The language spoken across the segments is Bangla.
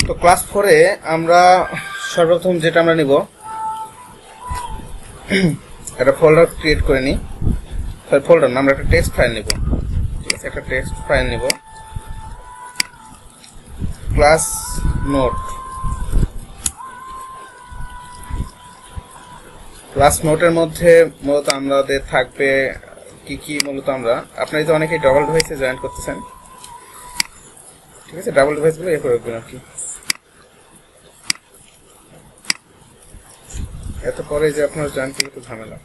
তো ক্লাস 4 এ আমরা সর্বপ্রথম যেটা আমরা নিব একটা ফোল্ডার ক্রিয়েট করে নিই। ফোল্ডার না, আমরা একটা টেক্সট ফাইল নিব। ঠিক আছে, একটা টেক্সট ফাইল নিব, ক্লাস নোট। ক্লাস নোটের মধ্যে মূলত আমাদের থাকবে কি কি, মূলত আমরা আপনারা তো অনেকেই ডাবল ডিভাইসে জয়েন করতেছেন। ঠিক আছে, ডাবল ডিভাইসগুলো এ করে রাখবেন আর কি। এত পরে যে আপনারা জয়েন করতে একটু ঝামেলা।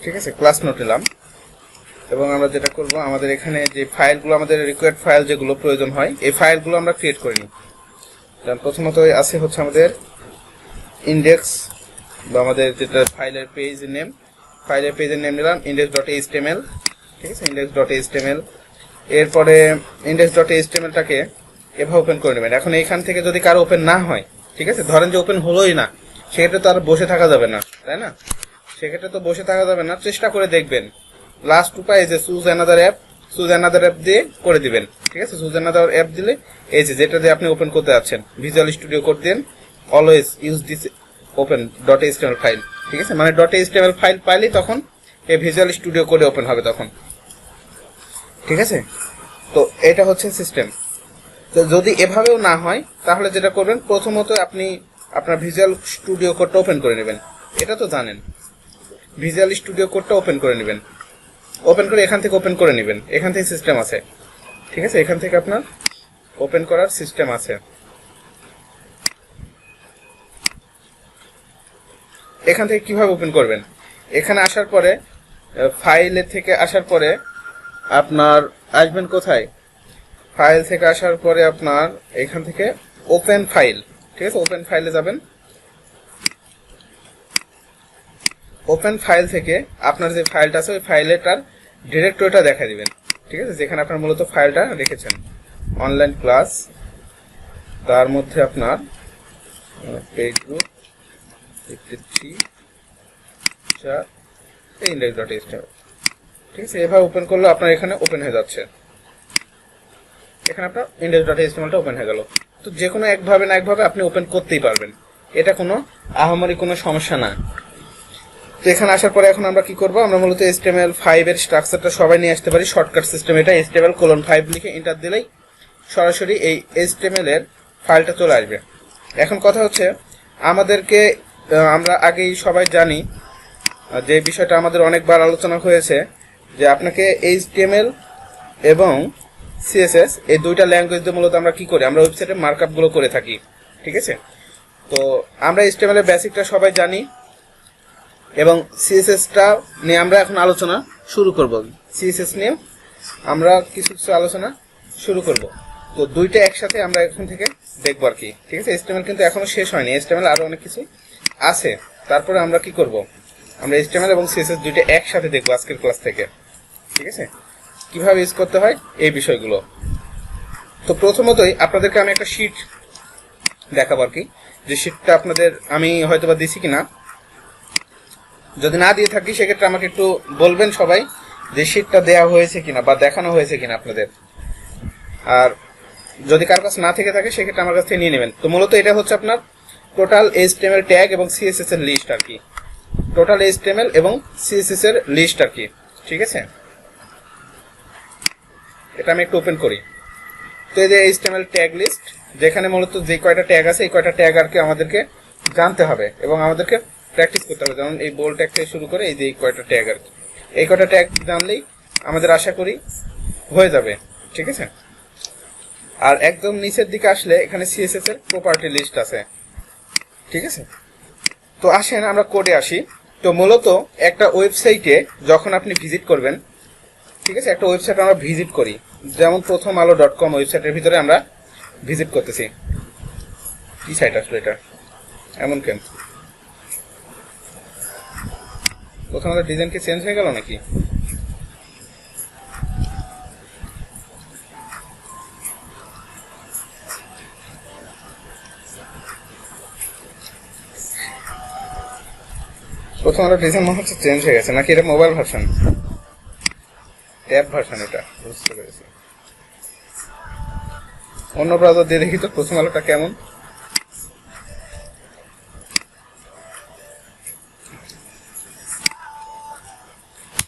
ঠিক আছে, ক্লাস নোট নিলাম এবং আমরা যেটা করব, আমাদের এখানে যে ফাইলগুলো, আমাদের রিকোয়ার্ড ফাইল যেগুলো প্রয়োজন হয়, এই ফাইলগুলো আমরা ক্রিয়েট করে নিই। প্রথমত আছে হচ্ছে আমাদের ইন্ডেক্স, বা আমাদের যেটা ফাইলের পেজের নেম নিলাম index.html। ঠিক আছে, index.html। এরপরে index.htmlটাকে এভাবে ওপেন করে নেবেন। এখন এইখান থেকে যদি কারো ওপেন না হয়, ঠিক আছে, ধরেন যে ওপেন হলোই না, সেক্ষেত্রে তো আর বসে থাকা যাবে না, তাই না? সেক্ষেত্রে তো বসে থাকা যাবে না, চেষ্টা করে দেখবেন। লাস্ট উপায় যে চুজ অ্যানাদার অ্যাপ দিয়ে করে দিবেন। ঠিক আছে, চুজ অ্যানাদার অ্যাপ দিলে এই যে যেটা দিয়ে আপনি ওপেন করতে যাচ্ছেন, visual studio code then, always use this open .html file. ঠিক আছে, মানে .html ফাইল পাইলেই তখন এই ভিজুয়াল স্টুডিও কোডে ওপেন হবে তখন। ঠিক আছে, তো এটা হচ্ছে সিস্টেম। তো যদি এভাবেও না হয়, তাহলে যেটা করবেন, প্রথমত আপনি আপনার ভিজুয়াল স্টুডিও কোডটা ওপেন করে নেবেন। এটা তো জানেন, ভিজুয়াল স্টুডিও কোডটা ওপেন করে নেবেন। ওপেন করে এখান থেকে ওপেন করে নেবেন, এখান থেকে সিস্টেম আছে। ঠিক আছে, এখান থেকে আপনার ওপেন করার সিস্টেম আছে। এখান থেকে কিভাবে ওপেন করবেন, এখানে আসার পরে ফাইলের থেকে আসার পরে আপনার আসবেন কোথায়, ফাইল থেকে আসার পরে আপনার এখান থেকে ওপেন ফাইল। ঠিক আছে, ওপেন ফাইলে যাবেন। ওপেন ফাইল থেকে আপনার যে ফাইলটা আছে ওই ফাইলেটার ডিরেক্টরিটা দেখা দিবেন। ঠিক আছে, যেখানে আপনার মূলত ফাইলটা রেখেছেন, অনলাইন ক্লাস, তার মধ্যে আপনার পেজ গ্রুপ 53 index.html। ঠিক আছে, এভাবে ওপেন করলে আপনার এখানে ওপেন হয়ে যাচ্ছে। এখানে আপনার index.htmlটা ওপেন হয়ে গেল। তো যে কোনো একভাবে না একভাবে আপনি ওপেন করতেই পারবেন, এটা কোনো আহামরি কোনো সমস্যা না। তো এখানে আসার পরে এখন আমরা কি করব, আমরা মূলত HTML5 এর স্ট্রাকচারটা সবাই নিয়ে আসতে পারি। শর্টকাট সিস্টেম এটা, HTML:5 লিখে এন্টার দিলেই সরাসরি এই HTML এর ফাইলটা চলে আসবে। এখন কথা হচ্ছে, আমাদেরকে আমরা আগেই সবাই জানি যে বিষয়টা আমাদের অনেকবার আলোচনা হয়েছে, যে আপনাকে HTML এবং CSS এই দুইটা ল্যাঙ্গুয়েজ দিয়ে মূলত আমরা কি করি, আমরা ওয়েবসাইটে মার্কআপ গুলো করে থাকি। ঠিক আছে, তো আমরা HTML এর বেসিকটা সবাই জানি এবং CSSটা নিয়ে আমরা এখন আলোচনা শুরু করব। CSS নিয়ে আমরা কিছু আলোচনা শুরু করব। তো দুইটা একসাথে আমরা এখন থেকে দেখব আর কি। ঠিক আছে, HTML কিন্তু এখনো শেষ হয়নি, HTML আরো অনেক কিছু আছে। তারপরে আমরা কি করব, আমরা HTML এবং CSS দুইটা একসাথে দেখব আজকের ক্লাস থেকে। ঠিক আছে, কিভাবে ইউজ করতে হয় এই বিষয়গুলো। তো প্রথমতই আপনাদেরকে আমি একটা শীট দেখাবো আর কি, যে শীটটা আপনাদের আমি হয়তোবা দিছি কিনা। যদি না দিয়ে থাকি সেক্ষেত্রে আমাকে একটু বলবেন সবাই যে শীটটা দেওয়া হয়েছে কিনা বা দেখানো হয়েছে কিনা আপনাদের। আর যদি কার কাছে না থেকে থাকে সেক্ষেত্রে আমার কাছ থেকে নিয়ে নেবেন। তো মূলত এটা হচ্ছে আপনার টোটাল HTML ট্যাগ এবং CSS এর লিস্ট আর কি, টোটাল HTML এবং CSS এর লিস্ট আর কি। ঠিক আছে, এটা আমি একটু ওপেন করি। তো এই যে HTML ট্যাগ লিস্ট, যেখানে মূলত যে কয়টা ট্যাগ আছে এই কয়টা ট্যাগ আর কি আমাদেরকে জানতে হবে এবং আমাদেরকে প্র্যাকটিস করতে হবে। যেমন এই বোল্ড ট্যাগ থেকে শুরু করে এই যে এই কয়টা ট্যাগ আর কি, এই কয়টা ট্যাগ জানলেই আমাদের আশা করি হয়ে যাবে। ঠিক আছে, আর একদম নিচের দিকে আসলে এখানে CSS এর প্রপার্টি লিস্ট আছে। ঠিক আছে, তো আসেন আমরা কোডে আসি। তো মূলত একটা ওয়েবসাইটে যখন আপনি ভিজিট করবেন, ঠিক আছে, একটা ওয়েবসাইট আমরা ভিজিট করি, যেমন prothomalo.com ওয়েবসাইটের ভিতরে আমরা ভিজিট করতেছি। কি সাইট আসলে এটা, এমন কেন? প্রথম ডিজাইন কি চেঞ্জ হয়ে গেল নাকি? প্রথম ডিজাইন মনে হচ্ছে চেঞ্জ হয়ে গেছে, নাকি এটা মোবাইল ভার্সন, ট্যাব ভার্সন? এটা বুঝতে পেরেছি। অন্য ব্রাউজার দিয়ে দেখি তো প্রথম আলোটা কেমন।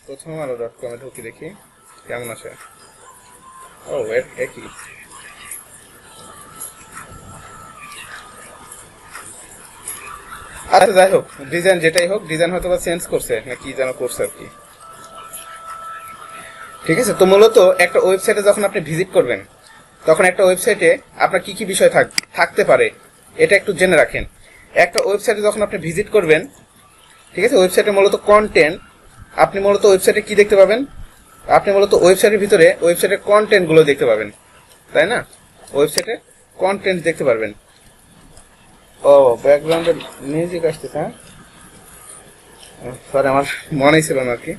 প্রথম আলো.com ঢুকি দেখি কেমন আছে। ও একই। আচ্ছা যাই হোক, ডিজাইন যেটাই হোক, ডিজাইন হয়তো বা চেঞ্জ করছে না কি যেন করছে আর কি। ঠিক আছে, তো মূলত একটা ওয়েবসাইটে যখন আপনি ভিজিট করবেন তখন একটা ওয়েবসাইটে আপনার কি কি বিষয় থাকতে পারে এটা একটু জেনে রাখেন। একটা ওয়েবসাইটে যখন আপনি ভিজিট করবেন, ঠিক আছে, ওয়েবসাইটে মূলত কন্টেন্ট, আপনি মূলত ওয়েবসাইটে কি দেখতে পাবেন, আপনি মূলত ওয়েবসাইটের ভিতরে ওয়েবসাইটের কন্টেন্টগুলো দেখতে পাবেন, তাই না? ওয়েবসাইটে কন্টেন্ট দেখতে পারবেন। ও ব্যাকগ্রাউন্ডে মিউজিক আসতেছে, হ্যাঁ সরি আমার মনেই ছিল না আর কি।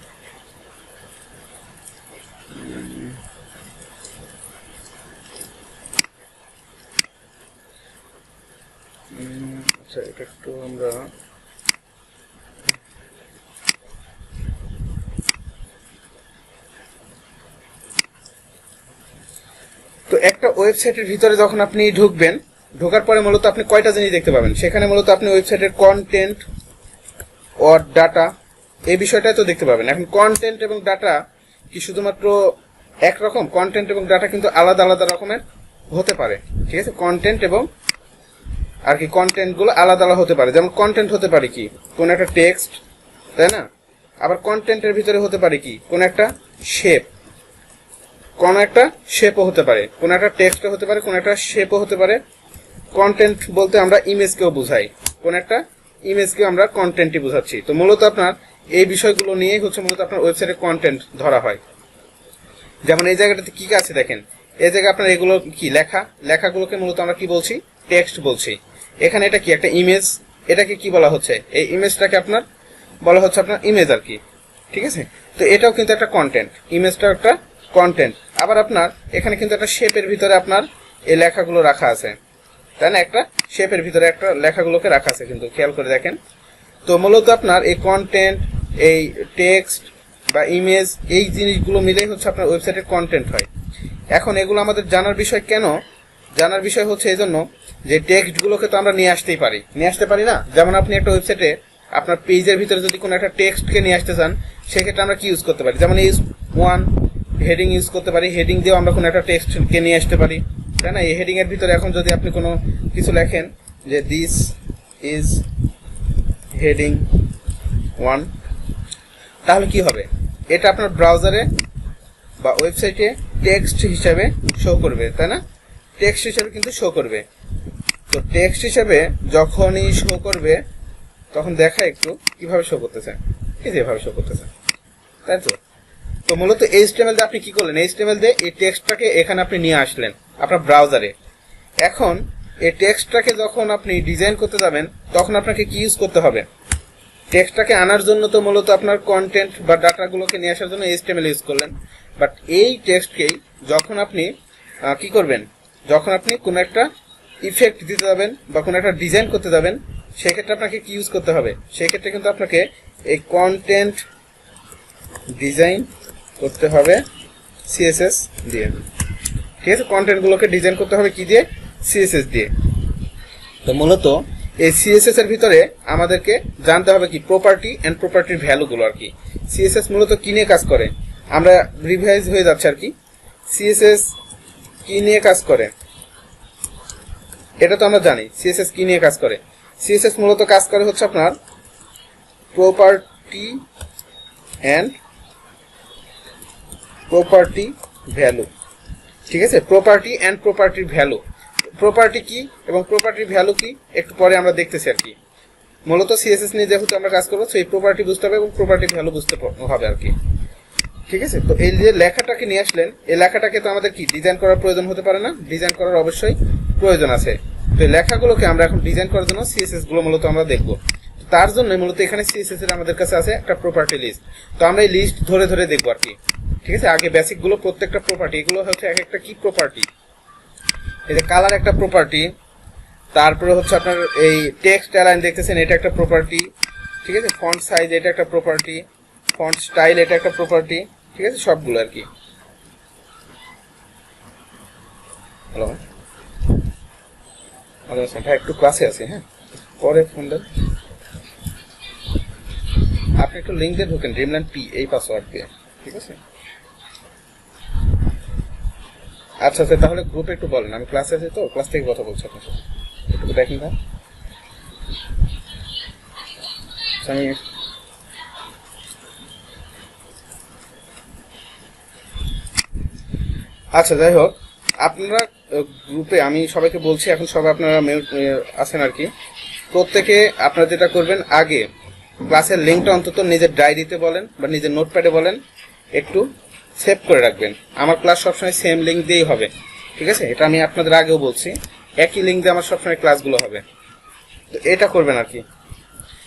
আচ্ছা এটা একটু আমরা তো একটা ওয়েবসাইটের ভিতরে যখন আপনি ঢুকবেন, ঢোকার পরে মূলত আপনি কয়টা জিনিস দেখতে পাবেন সেখানে। মূলত আপনি ওয়েবসাইটের কন্টেন্ট ও ডাটা এই বিষয়টাই তো দেখতে পাবেন। এখন কন্টেন্ট এবং ডাটা কি শুধুমাত্র একরকম? কন্টেন্ট এবং ডাটা কিন্তু আলাদা আলাদা রকমের হতে পারে, ঠিক আছে? কন্টেন্ট এবং আর কি কন্টেন্টগুলো আলাদা আলাদা হতে পারে। যেমন কন্টেন্ট হতে পারে কি কোন একটা টেক্সট, তাই না? আবার কন্টেন্টের ভিতরে হতে পারে কি কোন একটা শেপ, কোন একটা শেপও হতে পারে, কোন একটা টেক্সটও হতে পারে, কোন একটা শেপও হতে পারে। কন্টেন্ট বলতে আমরা ইমেজকেও বুঝাই, কোন একটা ইমেজকেও আমরা কন্টেন্টই বুঝাচ্ছি। তো মূলত আপনার এই বিষয়গুলো নিয়েই হচ্ছে মূলত আপনার ওয়েবসাইটে কন্টেন্ট ধরা হয়। যেমন এই জায়গাটাতে কি আছে দেখেন, এই জায়গায় আপনার এগুলো কি লেখাগুলোকে মূলত আমরা কি বলছি? টেক্সট বলছি। এখানে এটা কি একটা ইমেজ, এটাকে কি বলা হচ্ছে? এই ইমেজটাকে আপনার বলা হচ্ছে আপনার ইমেজ আর কি, ঠিক আছে? তো এটাও কিন্তু একটা কন্টেন্ট, ইমেজটাও একটা কন্টেন্ট। আবার আপনার এখানে কিন্তু একটা শেপের ভিতরে আপনার এই লেখাগুলো রাখা আছে, তাই না? একটা শেপের ভিতরে একটা লেখাগুলোকে রাখা আছে, কিন্তু খেয়াল করে দেখেন। তো মূলত আপনার এই কন্টেন্ট, এই টেক্সট বা ইমেজ, এই জিনিসগুলো মিলেই হচ্ছে আপনার ওয়েবসাইটের কন্টেন্ট হয়। এখন এগুলো আমাদের জানার বিষয় কেন? জানার বিষয় হচ্ছে এই জন্য যে টেক্সটগুলোকে তো আমরা নিয়ে আসতে পারি না? যেমন আপনি একটা ওয়েবসাইটে আপনার পেজের ভিতরে যদি কোনো একটা টেক্সটকে নিয়ে আসতে চান, সেক্ষেত্রে আমরা কি ইউজ করতে পারি? যেমন ইউজ ওয়ান হেডিং ইউজ করতে পারি, হেডিং দিয়েও আমরা কোনো একটা টেক্সটকে নিয়ে আসতে পারি, তাই না? এই হেডিং এর ভিতরে এখন যদি আপনি কোনো কিছু লেখেন যে দিস ইজ হেডিং ওয়ান, তাহলে কি হবে? এটা আপনার ব্রাউজারে বা ওয়েবসাইটে টেক্সট হিসাবে শো করবে, তাই না? টেক্সট হিসাবে কিন্তু শো করবে। তো টেক্সট হিসাবে যখনই শো করবে তখন দেখা একটু কিভাবে শো করতেছে, এই যেভাবে শো করতেছে, তাই তো? তো মূলত HTML দিয়ে আপনি কি করলেন? HTML দিয়ে এই টেক্সটটাকে এখানে আপনি নিয়ে আসলেন আপনার ব্রাউজারে। এখন এই টেক্সটটাকে যখন আপনি ডিজাইন করতে যাবেন তখন আপনাকে কি ইউজ করতে হবে? টেক্সটটাকে আনার জন্য তো মূলত আপনার কন্টেন্ট বা ডাটাগুলোকে নিয়ে আসার জন্য HTML ইউজ করলেন। বাট এই টেক্সটকেই যখন আপনি কি করবেন, যখন আপনি কোনো একটা ইফেক্ট দিতে যাবেন বা কোনো একটা ডিজাইন করতে যাবেন, সেক্ষেত্রে আপনাকে কি ইউজ করতে হবে? সেক্ষেত্রে কিন্তু আপনাকে এই কন্টেন্ট ডিজাইন করতে হবে CSS দিয়ে, ঠিক আছে? কন্টেন্টগুলোকে ডিজাইন করতে হবে কি দিয়ে? CSS দিয়ে। তো মূলত এই CSS এর ভিতরে আমাদেরকে জানতে হবে কি প্রপার্টি এন্ড প্রপার্টির ভ্যালুগুলো আর কি। CSS মূলত কি নিয়ে কাজ করে আমরা রিভাইজ হয়ে যাচ্ছে আর কি। CSS কি নিয়ে কাজ করে এটা তো আমরা জানি। CSS কি নিয়ে কাজ করে? CSS মূলত কাজ করে হচ্ছে আপনার প্রপার্টি এন্ড প্রপার্টি ভ্যালু, ঠিক আছে? প্রপার্টি এন্ড প্রপার্টির ভ্যালু, প্রপার্টি কি এবং প্রপার্টির ভ্যালু কি একটু পরে আমরা দেখতেছি আর কি। মূলত CSS নিয়ে যেহেতু আমরা কাজ করবো, সেই প্রপার্টি বুঝতে হবে এবং প্রপার্টি ভ্যালু বুঝতে হবে আর কি, ঠিক আছে? তো এই যে লেখাটাকে নিয়ে আসলেন, এই লেখাটাকে তো আমাদের কি ডিজাইন করার প্রয়োজন হতে পারে না? ডিজাইন করার অবশ্যই প্রয়োজন আছে। তো এই লেখাগুলোকে আমরা এখন ডিজাইন করার জন্য CSS গুলো মূলত আমরা দেখবো। তার জন্য মূলত এখানে CSS এর আমাদের কাছে আছে একটা প্রপার্টি লিস্ট। তো আমরা এই লিস্ট ধরে ধরে দেখবো আর কি, ঠিক আছে? আগে বেসিক গুলো প্রত্যেকটা প্রপার্টি, এগুলো হচ্ছে এক একটা কি প্রপার্টি। এই যে কালার একটা প্রপার্টি, তারপরে হচ্ছে আপনার এই টেক্সট অ্যালাইন দেখতেছেন, এটা একটা প্রপার্টি, ঠিক আছে? ফন্ট সাইজ এটা একটা প্রপার্টি, ফন্ট স্টাইল এটা একটা প্রপার্টি, ঠিক আছে? সবগুলো আর কি। হ্যালো, ভাই একটু ক্লাসে আছি, হ্যাঁ পরে ফোন দেন। আপনি একটু লিঙ্ক দিয়ে ঢোকেন ড্রিমল্যান্ড পি এই পাসওয়ার্ড দিয়ে, ঠিক আছে? আচ্ছা আচ্ছা, তাহলে গ্রুপে একটু বলেন, আমি ক্লাসে আছি তো, ক্লাস থেকে কথা বলছি আপনার সাথে, একটু দেখেন না। আমি আচ্ছা যাই হোক, আপনারা গ্রুপে, আমি সবাইকে বলছি এখন সবাই আপনারা আছেন আর কি, প্রত্যেকে আপনারা যেটা করবেন, আগে ক্লাসের লিঙ্কটা অন্তত নিজের ডায়েরিতে বলেন বা নিজের নোটপ্যাডে বলেন একটু সেভ করে রাখবেন। আমার ক্লাস সবসময় সেম লিঙ্ক দিয়েই হবে, ঠিক আছে? এটা আমি আপনাদের আগেও বলছি, একই লিঙ্ক দিয়ে আমার সবসময় ক্লাসগুলো হবে, তো এটা করবেন আর কি।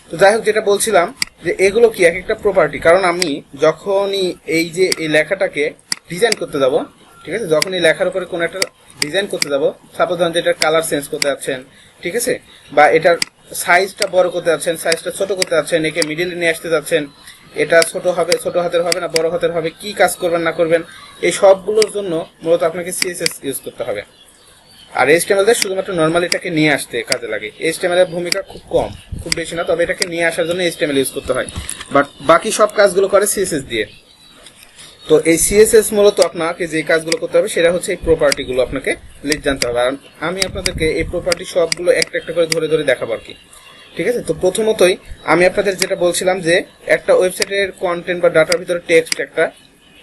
তো যাই হোক, যেটা বলছিলাম যে এগুলো কি এক একটা প্রপার্টি, কারণ আমি যখনই এই যে এই লেখাটাকে ডিজাইন করতে যাব, ঠিক আছে, যখন এই লেখার উপরে কোনো একটা ডিজাইন করতে যাব, সাপোজ ধরুন যে এটার কালার চেঞ্জ করতে যাচ্ছেন, ঠিক আছে, বা এটার সাইজটা বড় করতে যাচ্ছেন, সাইজটা ছোট করতে যাচ্ছেন, একে মিডিলে নিয়ে আসতে যাচ্ছেন, এটা ছোট হবে, ছোট হাতের হবে না বড় হাতের হবে, কি কাজ করবেন না করবেন, এই সবগুলোর জন্য মূলত আপনাকে সিএসএস ইউজ করতে হবে। আর এইচটিএমএল দিয়ে শুধুমাত্র নর্মাল এটাকে নিয়ে আসতে কাজে লাগে। এইচটিএমএল এর ভূমিকা খুব কম, খুব বেশি না, তবে এটাকে নিয়ে আসার জন্য এইচটিএমএল ইউজ করতে হয়, বাট বাকি সব কাজগুলো করে সিএসএস দিয়ে। তো এই সিএসএস মূলত আপনাকে যে কাজগুলো করতে হবে সেটা হচ্ছে এই প্রপার্টিগুলো আপনাকে লিখ জানতে হবে। আর আমি আপনাদেরকে এই প্রপার্টি সবগুলো একটা একটা করে ধরে ধরে দেখাবো আর কি, ঠিক আছে? তো প্রথমতই আমি আপনাদের যেটা বলছিলাম যে একটা ওয়েবসাইটের কন্টেন্ট বা ডাটার ভিতরে টেক্সট একটা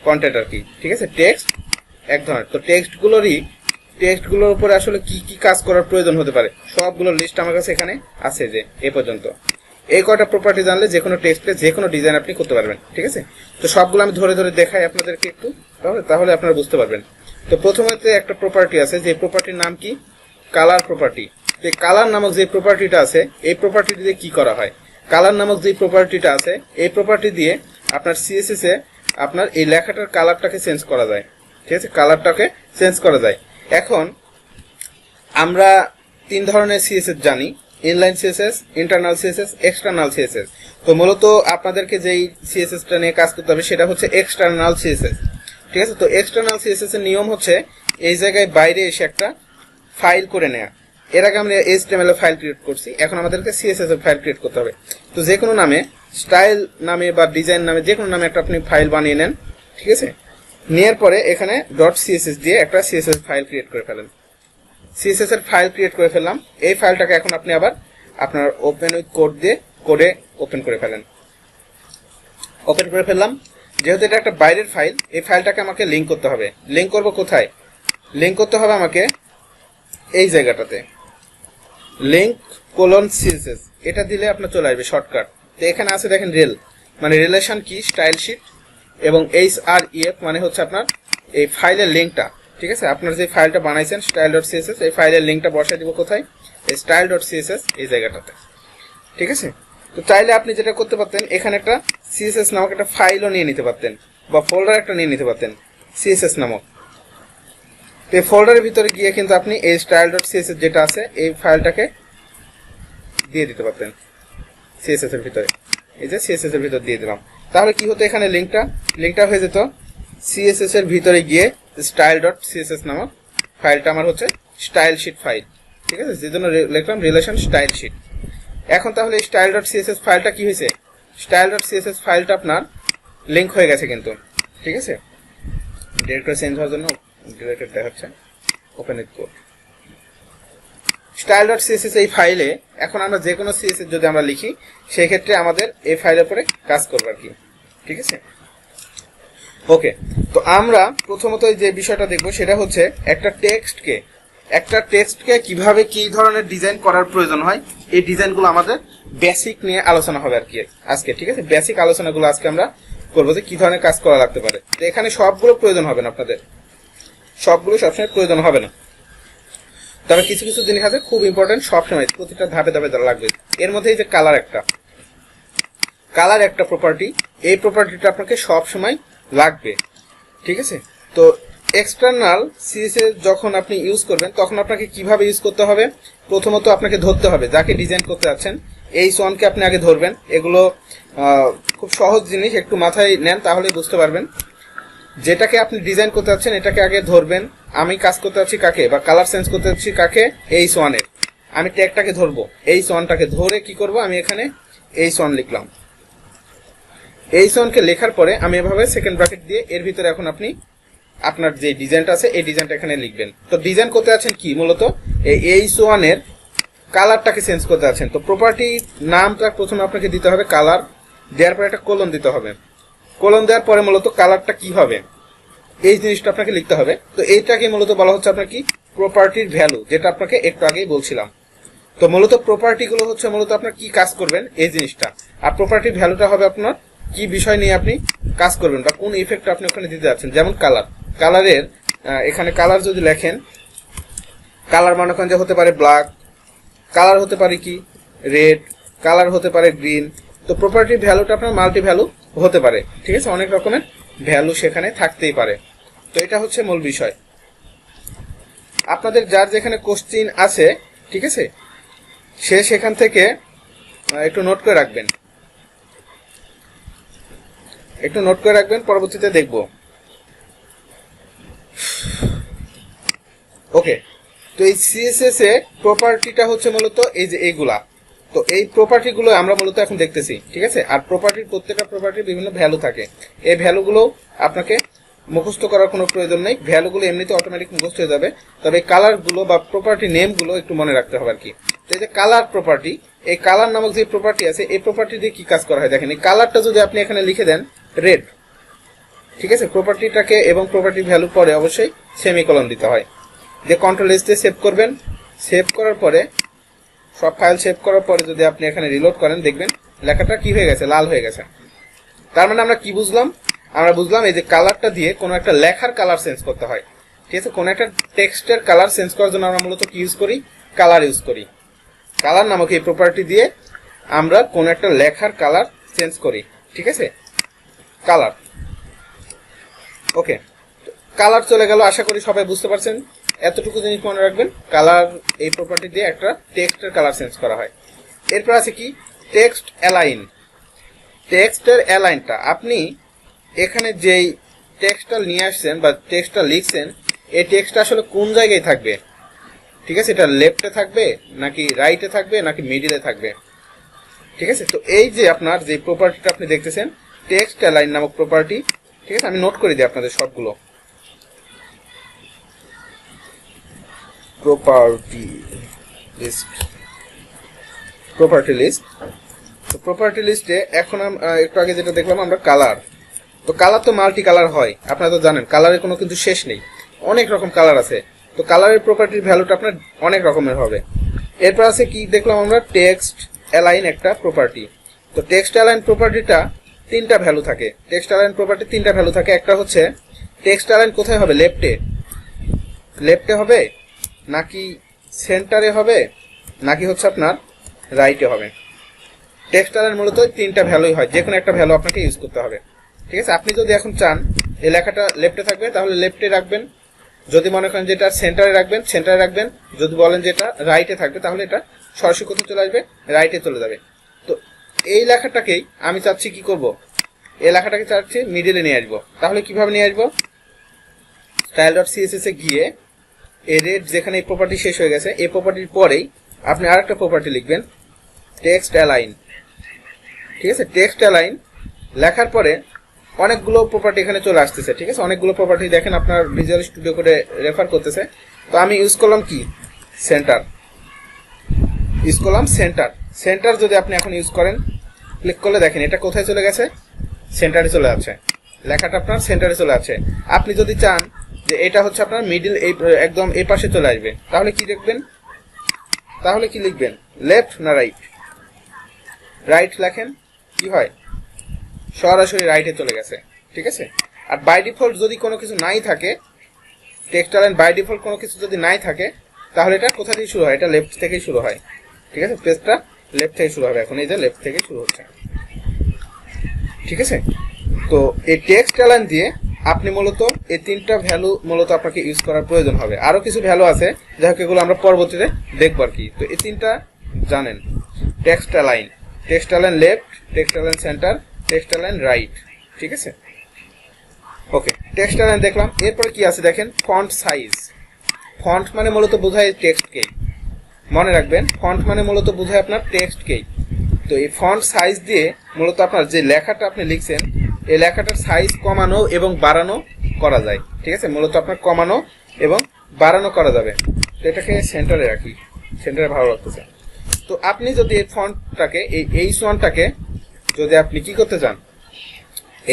কন্টেন্ট আর কি, ঠিক আছে? টেক্সট এক ধরনের, তো টেক্সটগুলোর উপরে আসলে কি কি কাজ করার প্রয়োজন হতে পারে সবগুলোর লিস্ট আমার কাছে এখানে আছে, যে এ পর্যন্ত এই কয়টা প্রপার্টি জানলে যে কোনো টেক্সটে যে কোনো ডিজাইন আপনি করতে পারবেন, ঠিক আছে? তো সবগুলো আমি ধরে ধরে দেখাই আপনাদেরকে একটু, তাহলে আপনারা বুঝতে পারবেন। তো প্রথমেতে একটা প্রপার্টি আছে, যে প্রপার্টির নাম কি? Colour property. এই কালার নামক যে প্রপার্টিটা আছে, এই প্রপার্টি দিয়ে কি করা হয়? কালার নামক যে প্রপার্টিটা আছে, এই প্রপার্টি দিয়ে আপনার সিএসএস এ আপনার এই লেখাটার কালারটাকে চেঞ্জ করা যায়, ঠিক আছে? কালারটাকে চেঞ্জ করা যায়। এখন আমরা তিন ধরনের সিএসএস জানি, inline CSS, internal CSS, external CSS. তো মূলত আপনাদেরকে যেই সিএসএসটা নিয়ে কাজ করতে হবে সেটা হচ্ছে এক্সটার্নাল সিএসএস, ঠিক আছে? তো এক্সটার্নাল সিএসএস এর নিয়ম হচ্ছে এই জায়গায় বাইরে এসে একটা ফাইল করে নেওয়া। এর আগে আমরা এইচটিএমএল এর ফাইল ক্রিয়েট করছি, এখন আমাদেরকে সিএসএস এর ফাইল ক্রিয়েট করতে হবে। তো যে কোনো নামে, স্টাইল নামে বা ডিজাইন নামে যে কোনো নামে একটা আপনি ফাইল বানিয়ে নেন, ঠিক আছে? নেওয়ার পরে এখানে ডট সিএসএস দিয়ে একটা সিএসএস ফাইল ক্রিয়েট করে ফেলেন। সিএসএস এর ফাইল ক্রিয়েট করে ফেললাম, এই ফাইলটাকে এখন আপনি আবার আপনার ওপেন উইথ কোড দিয়ে কোডে ওপেন করে ফেলেন। ওপেন করে ফেললাম, যেহেতু এটা একটা বাইরের ফাইল, এই ফাইলটাকে আমাকে লিঙ্ক করতে হবে। লিঙ্ক করব কোথায়? লিঙ্ক করতে হবে আমাকে এই জায়গাটাতে, লিঙ্ক কোলন সিএসএস, এটা দিলে আপনার চলে আসবে শর্টকাট। তো এখানে আছে দেখেন রেল, মানে রিলেশন কি স্টাইল শিট, এবং HREF মানে হচ্ছে আপনার এই ফাইলের লিঙ্কটা, ঠিক আছে? আপনার যে ফাইলটা বানাইছেন style.css, এই ফাইলের লিঙ্কটা বসাই দিব কোথায়? এই style.css এই জায়গাটাতে, ঠিক আছে? তো চাইলে আপনি যেটা করতে পারতেন, এখানে একটা সিএসএস নামক একটা ফাইলও নিয়ে নিতে পারতেন, বা ফোল্ডার একটা নিয়ে নিতে পারতেন সিএসএস নামক। তো এই ফোল্ডারের ভিতরে গিয়ে কিন্তু আপনি এই style.css যেটা আছে এই ফাইলটাকে দিয়ে দিতে পারতেন সিএসএস এর ভিতরে। এই যে সিএসএস এর ভিতর দিয়ে দিলাম, তাহলে কি হতো? এখানে লিঙ্কটা হয়ে যেত সিএসএস এর ভিতরে গিয়ে style.css নামক ফাইলটা আমার হচ্ছে স্টাইল শিট ফাইল, ঠিক আছে? যে জন্য লিখলাম রিলেশন স্টাইল শিট। এখন তাহলে style.css ফাইলটা কি হয়েছে? style.css ফাইলটা আপনার লিঙ্ক হয়ে গেছে কিন্তু, ঠিক আছে? ডিরেক্টরি চেঞ্জ হওয়ার জন্য ডিরেক্টরি দেখাচ্ছে ওপেন উইথ কোড। style.css এই ফাইলে এখন আমরা যে কোনো সিএসএস যদি আমরা লিখি, সেই ক্ষেত্রে আমাদের এই ফাইলের উপরে কাজ করবে আর কি, ঠিক আছে? ওকে, তো আমরা প্রথমত যে বিষয়টা দেখবো সেটা হচ্ছে একটা টেক্সটকে কিভাবে কি ধরনের ডিজাইন করার প্রয়োজন হয়, এই ডিজাইনগুলো আমাদের বেসিক নিয়ে আলোচনা হবে আর কি আজকে, ঠিক আছে? বেসিক আলোচনাগুলো আজকে আমরা করবো যে কি ধরনের কাজ করা লাগতে পারে। তো এখানে সবগুলো প্রয়োজন হবে না, আপনাদের সবগুলো সবসময় প্রয়োজন হবে না, তবে কিছু কিছু জিনিস আছে খুব ইম্পর্টেন্ট, সবসময় প্রতিটা ধাপে ধাপে লাগবে। এর মধ্যে এই যে কালার একটা প্রপার্টি, এই প্রপার্টিটা আপনাকে সব সময় লাগবে, ঠিক আছে? তো এক্সটার্নাল সিএসএস যখন আপনি ইউজ করবেন তখন আপনাকে কিভাবে ইউজ করতে হবে? প্রথমত আপনাকে ধরতে হবে যাকে ডিজাইন করতে যাচ্ছেন, H1কে আপনি আগে ধরবেন। এগুলো খুব সহজ জিনিস, একটু মাথায় নেন তাহলেই বুঝতে পারবেন। যেটাকে আপনি ডিজাইন করতে যাচ্ছেন এটাকে আগে ধরবেন। আমি কাজ করতে যাচ্ছি কাকে, বা কালার চেঞ্জ করতে যাচ্ছি কাকে? H1 এর। আমি ট্যাগটাকে ধরবো, H1টাকে ধরে কি করব, আমি এখানে H1 লিখলাম। H1 কে লেখার পরে আমি এভাবে সেকেন্ড ব্র্যাকেট দিয়ে এর ভিতরে এখন আপনি আপনার যে ডিজাইনটা আছে এই ডিজাইনটা এখানে লিখবেন। তো ডিজাইন করতে আছেন কি, মূলত এই H1 এর কালারটাকে চেঞ্জ করতে আছেন। তো প্রপার্টি নামটা প্রথমে আপনাকে দিতে হবে কালার, দেওয়ার পরে একটা কোলন দিতে হবে। কোলন দেওয়ার পরে মূলত কালারটা কি হবে এই জিনিসটা আপনাকে লিখতে হবে। তো এইটাকে মূলত বলা হচ্ছে আপনার কি, প্রপার্টির ভ্যালু, যেটা আপনাকে একটু আগেই বলছিলাম। তো মূলত প্রপার্টি গুলো হচ্ছে মূলত আপনার কি কাজ করবেন এই জিনিসটা, আর প্রপার্টির ভ্যালুটা হবে আপনার কি বিষয় নিয়ে আপনি কাজ করবেন বা কোন ইফেক্ট আপনি ওখানে দিতে যাচ্ছেন। যেমন কালার, কালারের এখানে কালার যদি লেখেন, কালার মনে করেন যে হতে পারে ব্ল্যাক, কালার হতে পারে কি রেড, কালার হতে পারে গ্রিন। তো প্রপার্টির ভ্যালুটা আপনার মাল্টি ভ্যালু হতে পারে, ঠিক আছে, অনেক রকমের ভ্যালু সেখানে থাকতেই পারে। তো এটা হচ্ছে মূল বিষয়। আপনাদের যার যেখানে কোশ্চিন আছে, ঠিক আছে, সে সেখান থেকে একটু নোট করে রাখবেন, একটু নোট করে রাখবেন, পরবর্তীতে দেখব। ওকে, তো এই সিএসএস এ প্রপার্টিটা হচ্ছে মূলত এই যে এইগুলা। তো এই প্রপার্টি গুলো আমরা মূলত এখন দেখতেছি, ঠিক আছে। আর প্রপার্টির প্রত্যেকটা প্রপার্টির বিভিন্ন ভ্যালু থাকে, এই ভ্যালুগুলো আপনাকে মুখস্থ করার কোনো প্রয়োজন নেই, ভ্যালুগুলো এমনিতে অটোমেটিক মুখস্থ হয়ে যাবে। তবে এই কালার গুলো বা প্রপার্টি নেম গুলো একটু মনে রাখতে হবে আর কি। তো এই যে কালার প্রপার্টি, এই কালার নামক যে প্রপার্টি আছে, এই প্রপার্টি দিয়ে কি কাজ করা হয় দেখেন। এই কালারটা যদি আপনি এখানে লিখে দেন রেড, ঠিক আছে, প্রপার্টিটাকে এবং প্রপার্টির ভ্যালু পরে অবশ্যই সেমিকোলন দিতে হয়। যে কন্ট্রোল এস দিয়ে সেভ করবেন, সেভ করার পরে সব ফাইল সেভ করার পরে যদি আপনি এখানে রিলোড করেন, দেখবেন লেখাটা কি হয়ে গেছে, লাল হয়ে গেছে। তার মানে আমরা কি বুঝলাম, আমরা বুঝলাম এই যে কালারটা দিয়ে কোনো একটা লেখার কালার চেঞ্জ করতে হয়, ঠিক আছে। কোনো একটা টেক্সটের কালার চেঞ্জ করার জন্য আমরা মূলত কি ইউজ করি, কালার ইউজ করি। কালার নামক এই প্রপার্টি দিয়ে আমরা কোনো একটা লেখার কালার চেঞ্জ করি, ঠিক আছে, কালার। ওকে, কালার চলে গেল, আশা করি সবাই বুঝতে পারছেন। এতটুকু জিনিস মনে রাখবেন, কালার এই প্রপার্টি দিয়ে একটা টেক্সটের কালার চেঞ্জ করা হয়। এরপর আছে কি, টেক্সট অ্যালাইন। টেক্সটের অ্যালাইনটা আপনি এখানে যেই টেক্সটটা নিয়ে আসছেন বা টেক্সটটা লিখছেন, এই টেক্সটটা আসলে কোন জায়গায় থাকবে, ঠিক আছে, এটা লেফটে থাকবে নাকি রাইটে থাকবে নাকি মিডিলে থাকবে, ঠিক আছে। তো এই যে আপনার যে প্রপার্টিটা আপনি দেখতেছেন, টেক্সট অ্যালাইন নামক প্রপার্টি, ঠিক আছে, আমি নোট করে দিই আপনাদের সবগুলো। Property list, property list. তো প্রপার্টি লিস্টে এখন একটু আগে যেটা দেখলাম আমরা কালার। তো কালার তো মাল্টি কালার হয়, আপনারা তো জানেন, কালারের কোনো কিন্তু শেষ নেই, অনেক রকম কালার আছে। তো কালারের প্রপার্টির ভ্যালুটা আপনার অনেক রকমের হবে। এরপর আছে কি দেখলাম আমরা, টেক্সট অ্যালাইন একটা প্রপার্টি। তো টেক্সট অ্যালাইন প্রপার্টিটা তিনটা ভ্যালু থাকে, টেক্সট অ্যালাইন প্রপার্টি তিনটা ভ্যালু থাকে। একটা হচ্ছে টেক্সট অ্যালাইন কোথায় হবে, লেফটে, লেফটে হবে নাকি সেন্টারে হবে নাকি হচ্ছে আপনার রাইটে হবে। টেক্সট অ্যালাইন মূলত তিনটা ভ্যালুই হয়, যে কোনো একটা ভ্যালু আপনাকে ইউজ করতে হবে, ঠিক আছে। আপনি যদি এখন চান এই লেখাটা লেফটে থাকবে তাহলে লেফটে রাখবেন, যদি মনে করেন যেটা সেন্টারে রাখবেন সেন্টারে রাখবেন, যদি বলেন যেটা রাইটে থাকবে তাহলে এটা সরাসরি কোথায় চলে আসবে, রাইটে চলে যাবে। তো এই লেখাটাকেই আমি চাচ্ছি কি করব, এই লেখাটাকে চাচ্ছি মিডিলে নিয়ে আসবো। তাহলে কিভাবে নিয়ে আসবো, style.css এ গিয়ে এই রেড যেখানে এই প্রপার্টি শেষ হয়ে গেছে, এই প্রপার্টির পরেই আপনি আরেকটা প্রপার্টি লিখবেন, টেক্সট অ্যালাইন, ঠিক আছে। টেক্সট অ্যালাইন লেখার পরে অনেকগুলো প্রপার্টি এখানে চলে আসতেছে, ঠিক আছে, অনেকগুলো প্রপার্টি দেখেন আপনার ভিজুয়াল স্টুডিও করে রেফার করতেছে। তো আমি ইউজ করলাম কি, সেন্টার, ইউজ করলাম সেন্টার। সেন্টার যদি আপনি এখন ইউজ করেন, ক্লিক করলে দেখেন এটা কোথায় চলে গেছে, সেন্টারে চলে যাচ্ছে, লেখাটা আপনার সেন্টারে চলে যাচ্ছে। আপনি যদি চান যে এটা হচ্ছে আপনার মিডিল, এই একদম এই পাশে চলে আসবে, তাহলে কি দেখবেন, তাহলে কি লিখবেন, লেফট না রাইট, রাইট লেখেন, কি হয়, সরাসরি রাইটে চলে গেছে, ঠিক আছে। আর বাই ডিফল্ট যদি কোনো কিছু নাই থাকে, টেক্সট অ্যালাইন বাই ডিফল্ট কোনো কিছু যদি নাই থাকে, তাহলে এটা কোথা থেকে শুরু হয়, এটা লেফট থেকেই শুরু হয়, ঠিক আছে, পেজটা লেফট থেকে শুরু হবে। এখন এই যে লেফট থেকে শুরু হচ্ছে, ঠিক আছে। তো এই টেক্সট অ্যালাইন দিয়ে আপনি মূলত এই তিনটা ভ্যালু মূলত আপনাকে ইউজ করার প্রয়োজন হবে। আরো কিছু ভ্যালু আছে যাই হোক, এগুলো আমরা পরবর্তীতে দেখব আর কি। তো এই তিনটা জানেন, text align, text align left, text align centre, text align right, ঠিক আছে। ওকে, টেক্সট অ্যালাইন দেখলাম। এরপরে কি আছে দেখেন, ফন্ট সাইজ। ফন্ট মানে মূলত বোঝায় টেক্সটকে, মনে রাখবেন ফন্ট মানে মূলত বোঝায় আপনার টেক্সটকেই। তো এই ফন্ট সাইজ দিয়ে মূলত আপনার যে লেখাটা আপনি লিখছেন এই লেখাটার সাইজ কমানো এবং বাড়ানো করা যায়। ঠিক আছে, মূলত আপনার কমানো এবং বাড়ানো করা যাবে। তো এটাকে সেন্টারে রাখি, সেন্টারে ভালো লাগতেছে। তো আপনি যদি এই ফন্টটাকে এই H1টাকে যদি আপনি কি করতে চান,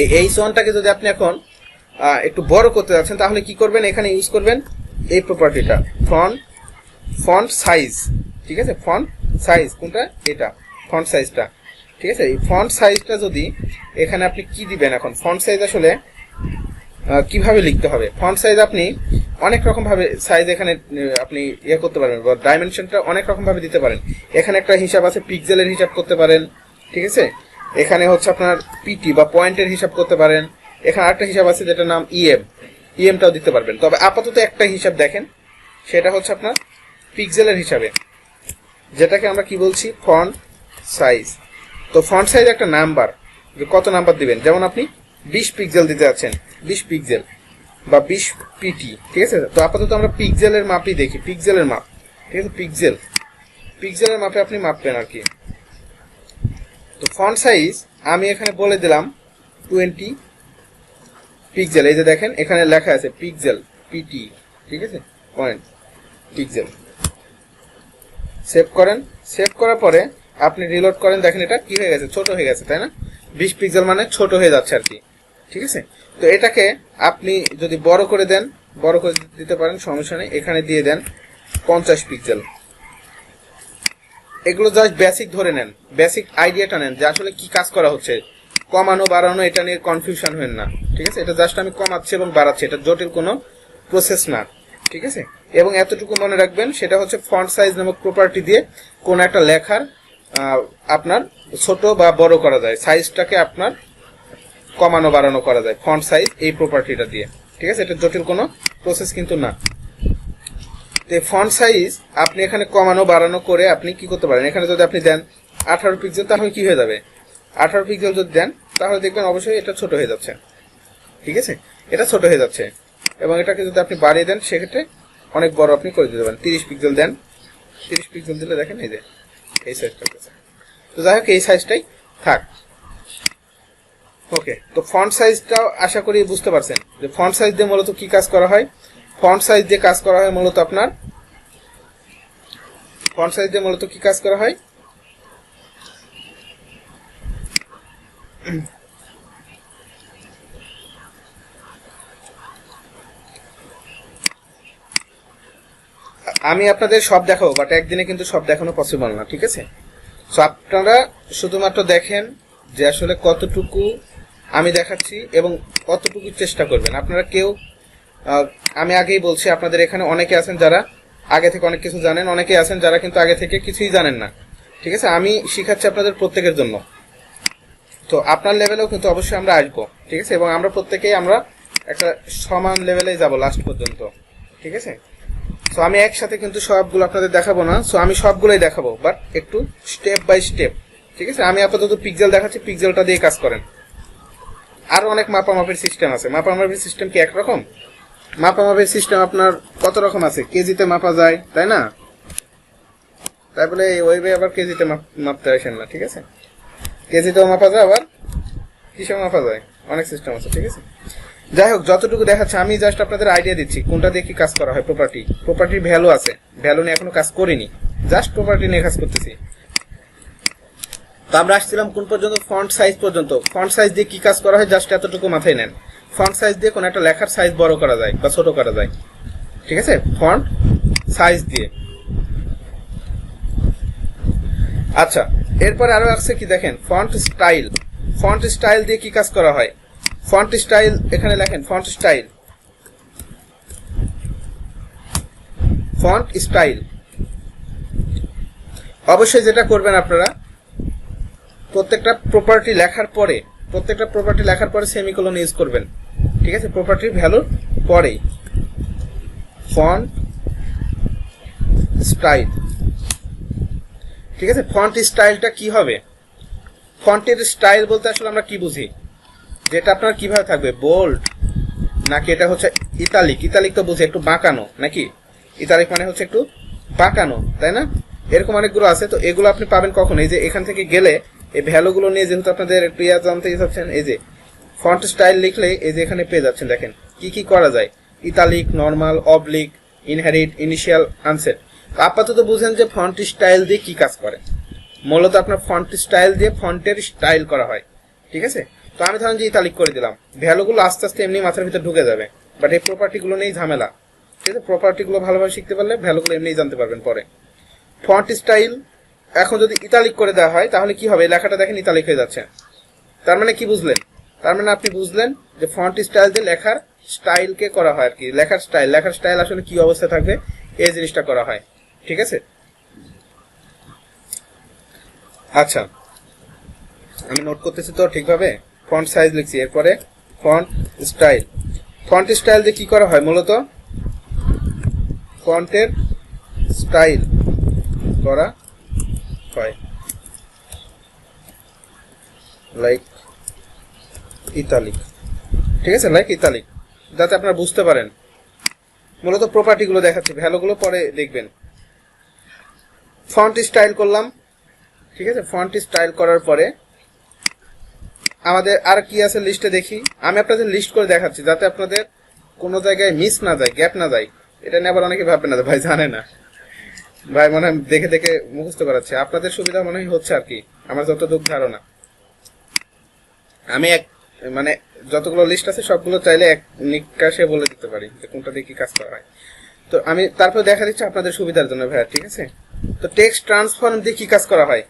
এই H1টাকে যদি আপনি এখন একটু বড় করতে যাচ্ছেন তাহলে কি করবেন, এখানে ইউজ করবেন এই প্রপার্টিটা ফন্ট সাইজ। ঠিক আছে, ফন্ট সাইজ কোনটা, এটা ফন্ট সাইজটা। ঠিক আছে, এই ফন্ট সাইজটা যদি এখানে আপনি কি দিবেন, এখন ফন্ট সাইজ আসলে কিভাবে লিখতে হবে, ফন্ট সাইজ আপনি অনেক রকম ভাবে সাইজ এখানে আপনি ইয়ে করতে পারবেন, ডাইমেনশনটা অনেক রকম ভাবে দিতে পারেন। এখানে একটা হিসাব আছে, পিক্সেলের হিসাব করতে পারেন। ঠিক আছে, এখানে হচ্ছে আপনার পিটি বা পয়েন্টের হিসাব করতে পারেন। এখানে আরেকটা হিসাব আছে যেটার নাম ইএমটাও দিতে পারবেন। তবে আপাতত একটা হিসাব দেখেন, সেটা হচ্ছে আপনার পিক্সেলের হিসাবে, যেটাকে আমরা কি বলছি, ফন্ট সাইজ। তো ফন্ট সাইজ একটা নাম্বার, যে কত নাম্বার দিবেন। যেমন আপনি 20 পিক্সেল দিতে যাচ্ছেন, 20 পিক্সেল বা 20 পিটি। ঠিক আছে, তো আপাতত আমরা পিক্সেলের মাপই দেখি, পিক্সেলের মাপ। ঠিক আছে, পিক্সেলের মাপে আপনি মাপবেন আর কি। তো ফন্ট সাইজ আমি এখানে বলে দিলাম 20 পিক্সেল। এই যে দেখেন এখানে লেখা আছে পিক্সেল, পিটি। ঠিক আছে, পয়েন্ট পিক্সেল। সেভ করেন, সেভ করার পরে আপনি রিলোড করেন, দেখেন এটা কি হয়ে গেছে, ছোট হয়ে গেছে, তাই না? 20 পিক্সেল মানে ছোট হয়ে যাচ্ছে আর কি। ঠিক আছে, তো এটাকে আপনি যদি বড় করে দেন, বড় করে দিতে পারেন, সমস্যা নেই। এখানে দিয়ে দেন 50 পিক্সেল। এগুলো জাস্ট বেসিক ধরে নেন, বেসিক আইডিয়াটা নেন যে আসলে কি কাজ করা হচ্ছে। কমানো বাড়ানো এটা নিয়ে কনফিউশন হবেন না। ঠিক আছে, এটা জাস্ট আমি কমাচ্ছি এবং বাড়াচ্ছি, এটা জটিল কোনো প্রসেস না। ঠিক আছে, এবং এতটুকু মনে রাখবেন, সেটা হচ্ছে ফন্ট সাইজ নামক প্রপার্টি দিয়ে কোন একটা লেখার আপনার ছোট বা বড় করা যায়, সাইজটাকে আপনার কমানো বাড়ানো করা যায় ফন্ট সাইজ এই প্রপার্টিটা দিয়ে। ঠিক আছে, এটা জটিল কোনো প্রসেস কিন্তু না। তো ফন্ট সাইজ আপনি এখানে কমানো বাড়ানো করে আপনি কি করতে পারেন, এখানে যদি আপনি দেন 18 পিক্সেল তাহলে কি হয়ে যাবে, 18 পিক্সেল যদি দেন তাহলে দেখবেন অবশ্যই এটা ছোট হয়ে যাচ্ছে। ঠিক আছে, এটা ছোট হয়ে যাচ্ছে। এবং এটাকে যদি আপনি বাড়িয়ে দেন সেক্ষেত্রে অনেক বড় আপনি করে দিতে পারেন। 30 পিক্সেল দেন, 30 পিক্সেল দিলে দেখেন এই যে এই সাইজটা। তো যাই হোক, এই সাইজটাই থাক। ওকে, তো ফন্ট সাইজটাও আশা করি বুঝতে পারছেন যে ফন্ট সাইজ দিয়ে মূলত কি কাজ করা হয়। ফন্ট সাইজ দিয়ে কাজ করা হয় মূলত আপনার, ফন্ট সাইজ দিয়ে মূলত কি কাজ করা হয়, আমি আপনাদের সব দেখাবো, বাট একদিনে কিন্তু সব দেখানো পসিবল না। ঠিক আছে, সো আপনারা শুধুমাত্র দেখেন যে আসলে কতটুকু আমি দেখাচ্ছি এবং কতটুকু চেষ্টা করবেন আপনারা। কেউ আমি আগেই বলছি, আপনাদের এখানে অনেকে আছেন যারা আগে থেকে অনেক কিছু জানেন, অনেকে আছেন যারা কিন্তু আগে থেকে কিছুই জানেন না। ঠিক আছে, আমি শিখাচ্ছি আপনাদের প্রত্যেকের জন্য। তো আপনার লেভেলেও কিন্তু অবশ্যই আমরা আসবো। ঠিক আছে, এবং আমরা প্রত্যেকেই আমরা একটা সমান লেভেলে যাব লাস্ট পর্যন্ত। ঠিক আছে, সো আমি একসাথে কিন্তু সবগুলো আপনাদের দেখাবো না, সো আমি সবগুলোই দেখাবো, বাট একটু স্টেপ বাই স্টেপ। ঠিক আছে, আমি আপাতত পিক্সেল দেখাচ্ছি, পিক্সেলটা দিয়ে কাজ করেন। আরো অনেক মাপামাপির সিস্টেম আছে। মাপামাপির সিস্টেম কি একরকম? মাপামাপির সিস্টেম আপনার কত রকম আছে, কেজিতে মাপা যায়, তাই না? তাই বলে ওয়েবে আবার কেজিতে মাপতে আসেন না। ঠিক আছে, কেজিতেও মাপা যায়, আবার কিসে মাপা যায়, অনেক সিস্টেম আছে। ঠিক আছে, যাই হোক, যতটুকু দেখাচ্ছে আমি জাস্ট আপনাদের আইডিয়া দিচ্ছি কোনটা দিয়ে কি কাজ করা হয়। প্রপার্টির ভ্যালু আছে, ভ্যালু নিয়ে এখনো কাজ করিনি, জাস্ট প্রপার্টি নিয়ে কাজ করতেছি। তো আমরা আসছিলাম কোন পর্যন্ত, ফন্ট সাইজ পর্যন্ত। ফন্ট সাইজ দিয়ে কি কাজ করা হয় জাস্ট এতটুকু মাথায় নেন। ফন্ট সাইজ দিয়ে কোন একটা লেখার সাইজ বড় করা যায় বা ছোট করা যায়। ঠিক আছে, ফন্ট সাইজ দিয়ে। আচ্ছা, এরপরে আরো আছে কি দেখেন, ফন্ট স্টাইল। ফন্ট স্টাইল দিয়ে কি কাজ করা হয়, ফন্ট স্টাইল এখানে লেখেন, ফন্ট স্টাইল, ফন্ট স্টাইল। অবশ্যই যেটা করবেন আপনারা, প্রত্যেকটা প্রপার্টি লেখার পরে সেমিকোলন ইউজ করবেন। ঠিক আছে, প্রপার্টির ভ্যালুর পরেই ফন্ট স্টাইল। ঠিক আছে, ফন্ট স্টাইলটা কি হবে, ফন্টের স্টাইল বলতে আসলে আমরা কি বুঝি, যেটা আপনার কিভাবে থাকবে, বোল্ড নাকি এটা হচ্ছে ইতালিক। ইতালিক তো বুঝি একটু বাঁকানো নাকি, ইতালিক মানে হচ্ছে একটু পাকানো, তাই না? এরকম অনেকগুলো আছে। তো এগুলো আপনি পাবেন কখন? এই যে এখান থেকে গেলে এই ভ্যালুগুলো নিয়ে যেহেতু আপনাদের একটু জানতে চাচ্ছেন, এই যে ফন্ট স্টাইল লিখলে এই যে এখানে পেয়ে যাচ্ছেন। দেখেন কি কি করা যায়, italic, normal, oblique, inherit, initial, আনসেট। আপাতত বুঝেন যে ফন্ট স্টাইল দিয়ে কি কাজ করে। মূলত আপনার ফন্ট স্টাইল দিয়ে ফন্টের স্টাইল করা হয়, ঠিক আছে? তো আমি ধরেন যে ইতালিক করে দিলাম, ভ্যালুগুলো আস্তে আস্তে এমনি মাথার ভিতরে ঢুকে যাবে, বাট এই প্রপার্টিগুলো নেই ঝামেলা, ঠিক আছে? প্রপার্টিগুলো ভালোভাবে শিখতে পারলে ভ্যালুগুলো এমনিই জানতে পারবেন পরে। ফন্ট স্টাইল এখন যদি ইতালিক করে দেওয়া হয় তাহলে কি হবে? লেখাটা দেখেন ইতালিক হয়ে যাচ্ছে। তার মানে কি বুঝলেন? তার মানে আপনি বুঝলেন যে ফন্ট স্টাইল দিয়ে লেখার স্টাইলকে করা হয় আর কি। লেখার স্টাইল আসলে কি অবস্থায় থাকবে এই জিনিসটা করা হয়, ঠিক আছে? আচ্ছা, আমি নোট করতেছি তো ঠিকভাবে। ফন্ট সাইজ লিখছি, এরপরে ফন্ট স্টাইল। ফন্ট স্টাইল দিয়ে কি করা হয়? মূলত ফন্টের স্টাইল করা হয়, লাইক ইতালিক, ঠিক আছে? লাইক ইতালিক, যাতে আপনারা বুঝতে পারেন। মূলত প্রপার্টিগুলো দেখাচ্ছি, ভ্যালুগুলো পরে দেখবেন। ফন্ট স্টাইল করলাম, ঠিক আছে? ফন্ট স্টাইল করার পরে আমাদের আর কি আছে লিস্টে দেখি। আমি আপনাদের লিস্ট করে দেখাচ্ছি যাতে আপনাদের কোনো জায়গায় মিস না যায়, গ্যাপ না যায়। এটা নিয়ে আবার অনেকে ভাববে না ভাই জানে না, ভাই মনে হয় দেখে দেখে মুখস্থ করাচ্ছে। আপনাদের সুবিধা মনে হয় হচ্ছে আর কি, আমার যতটুকু ধারণা। আমি মানে যতগুলো লিস্ট আছে সবগুলো চাইলে এক নিকাশে বলে দিতে পারি যে কোনটা দিয়ে কি কাজ করা হয়। তো আমি তারপর দেখা দিচ্ছি আপনাদের সুবিধার জন্য ভাইয়া, ঠিক আছে? তো টেক্সট ট্রান্সফর্ম দিয়ে কি কাজ করা হয়?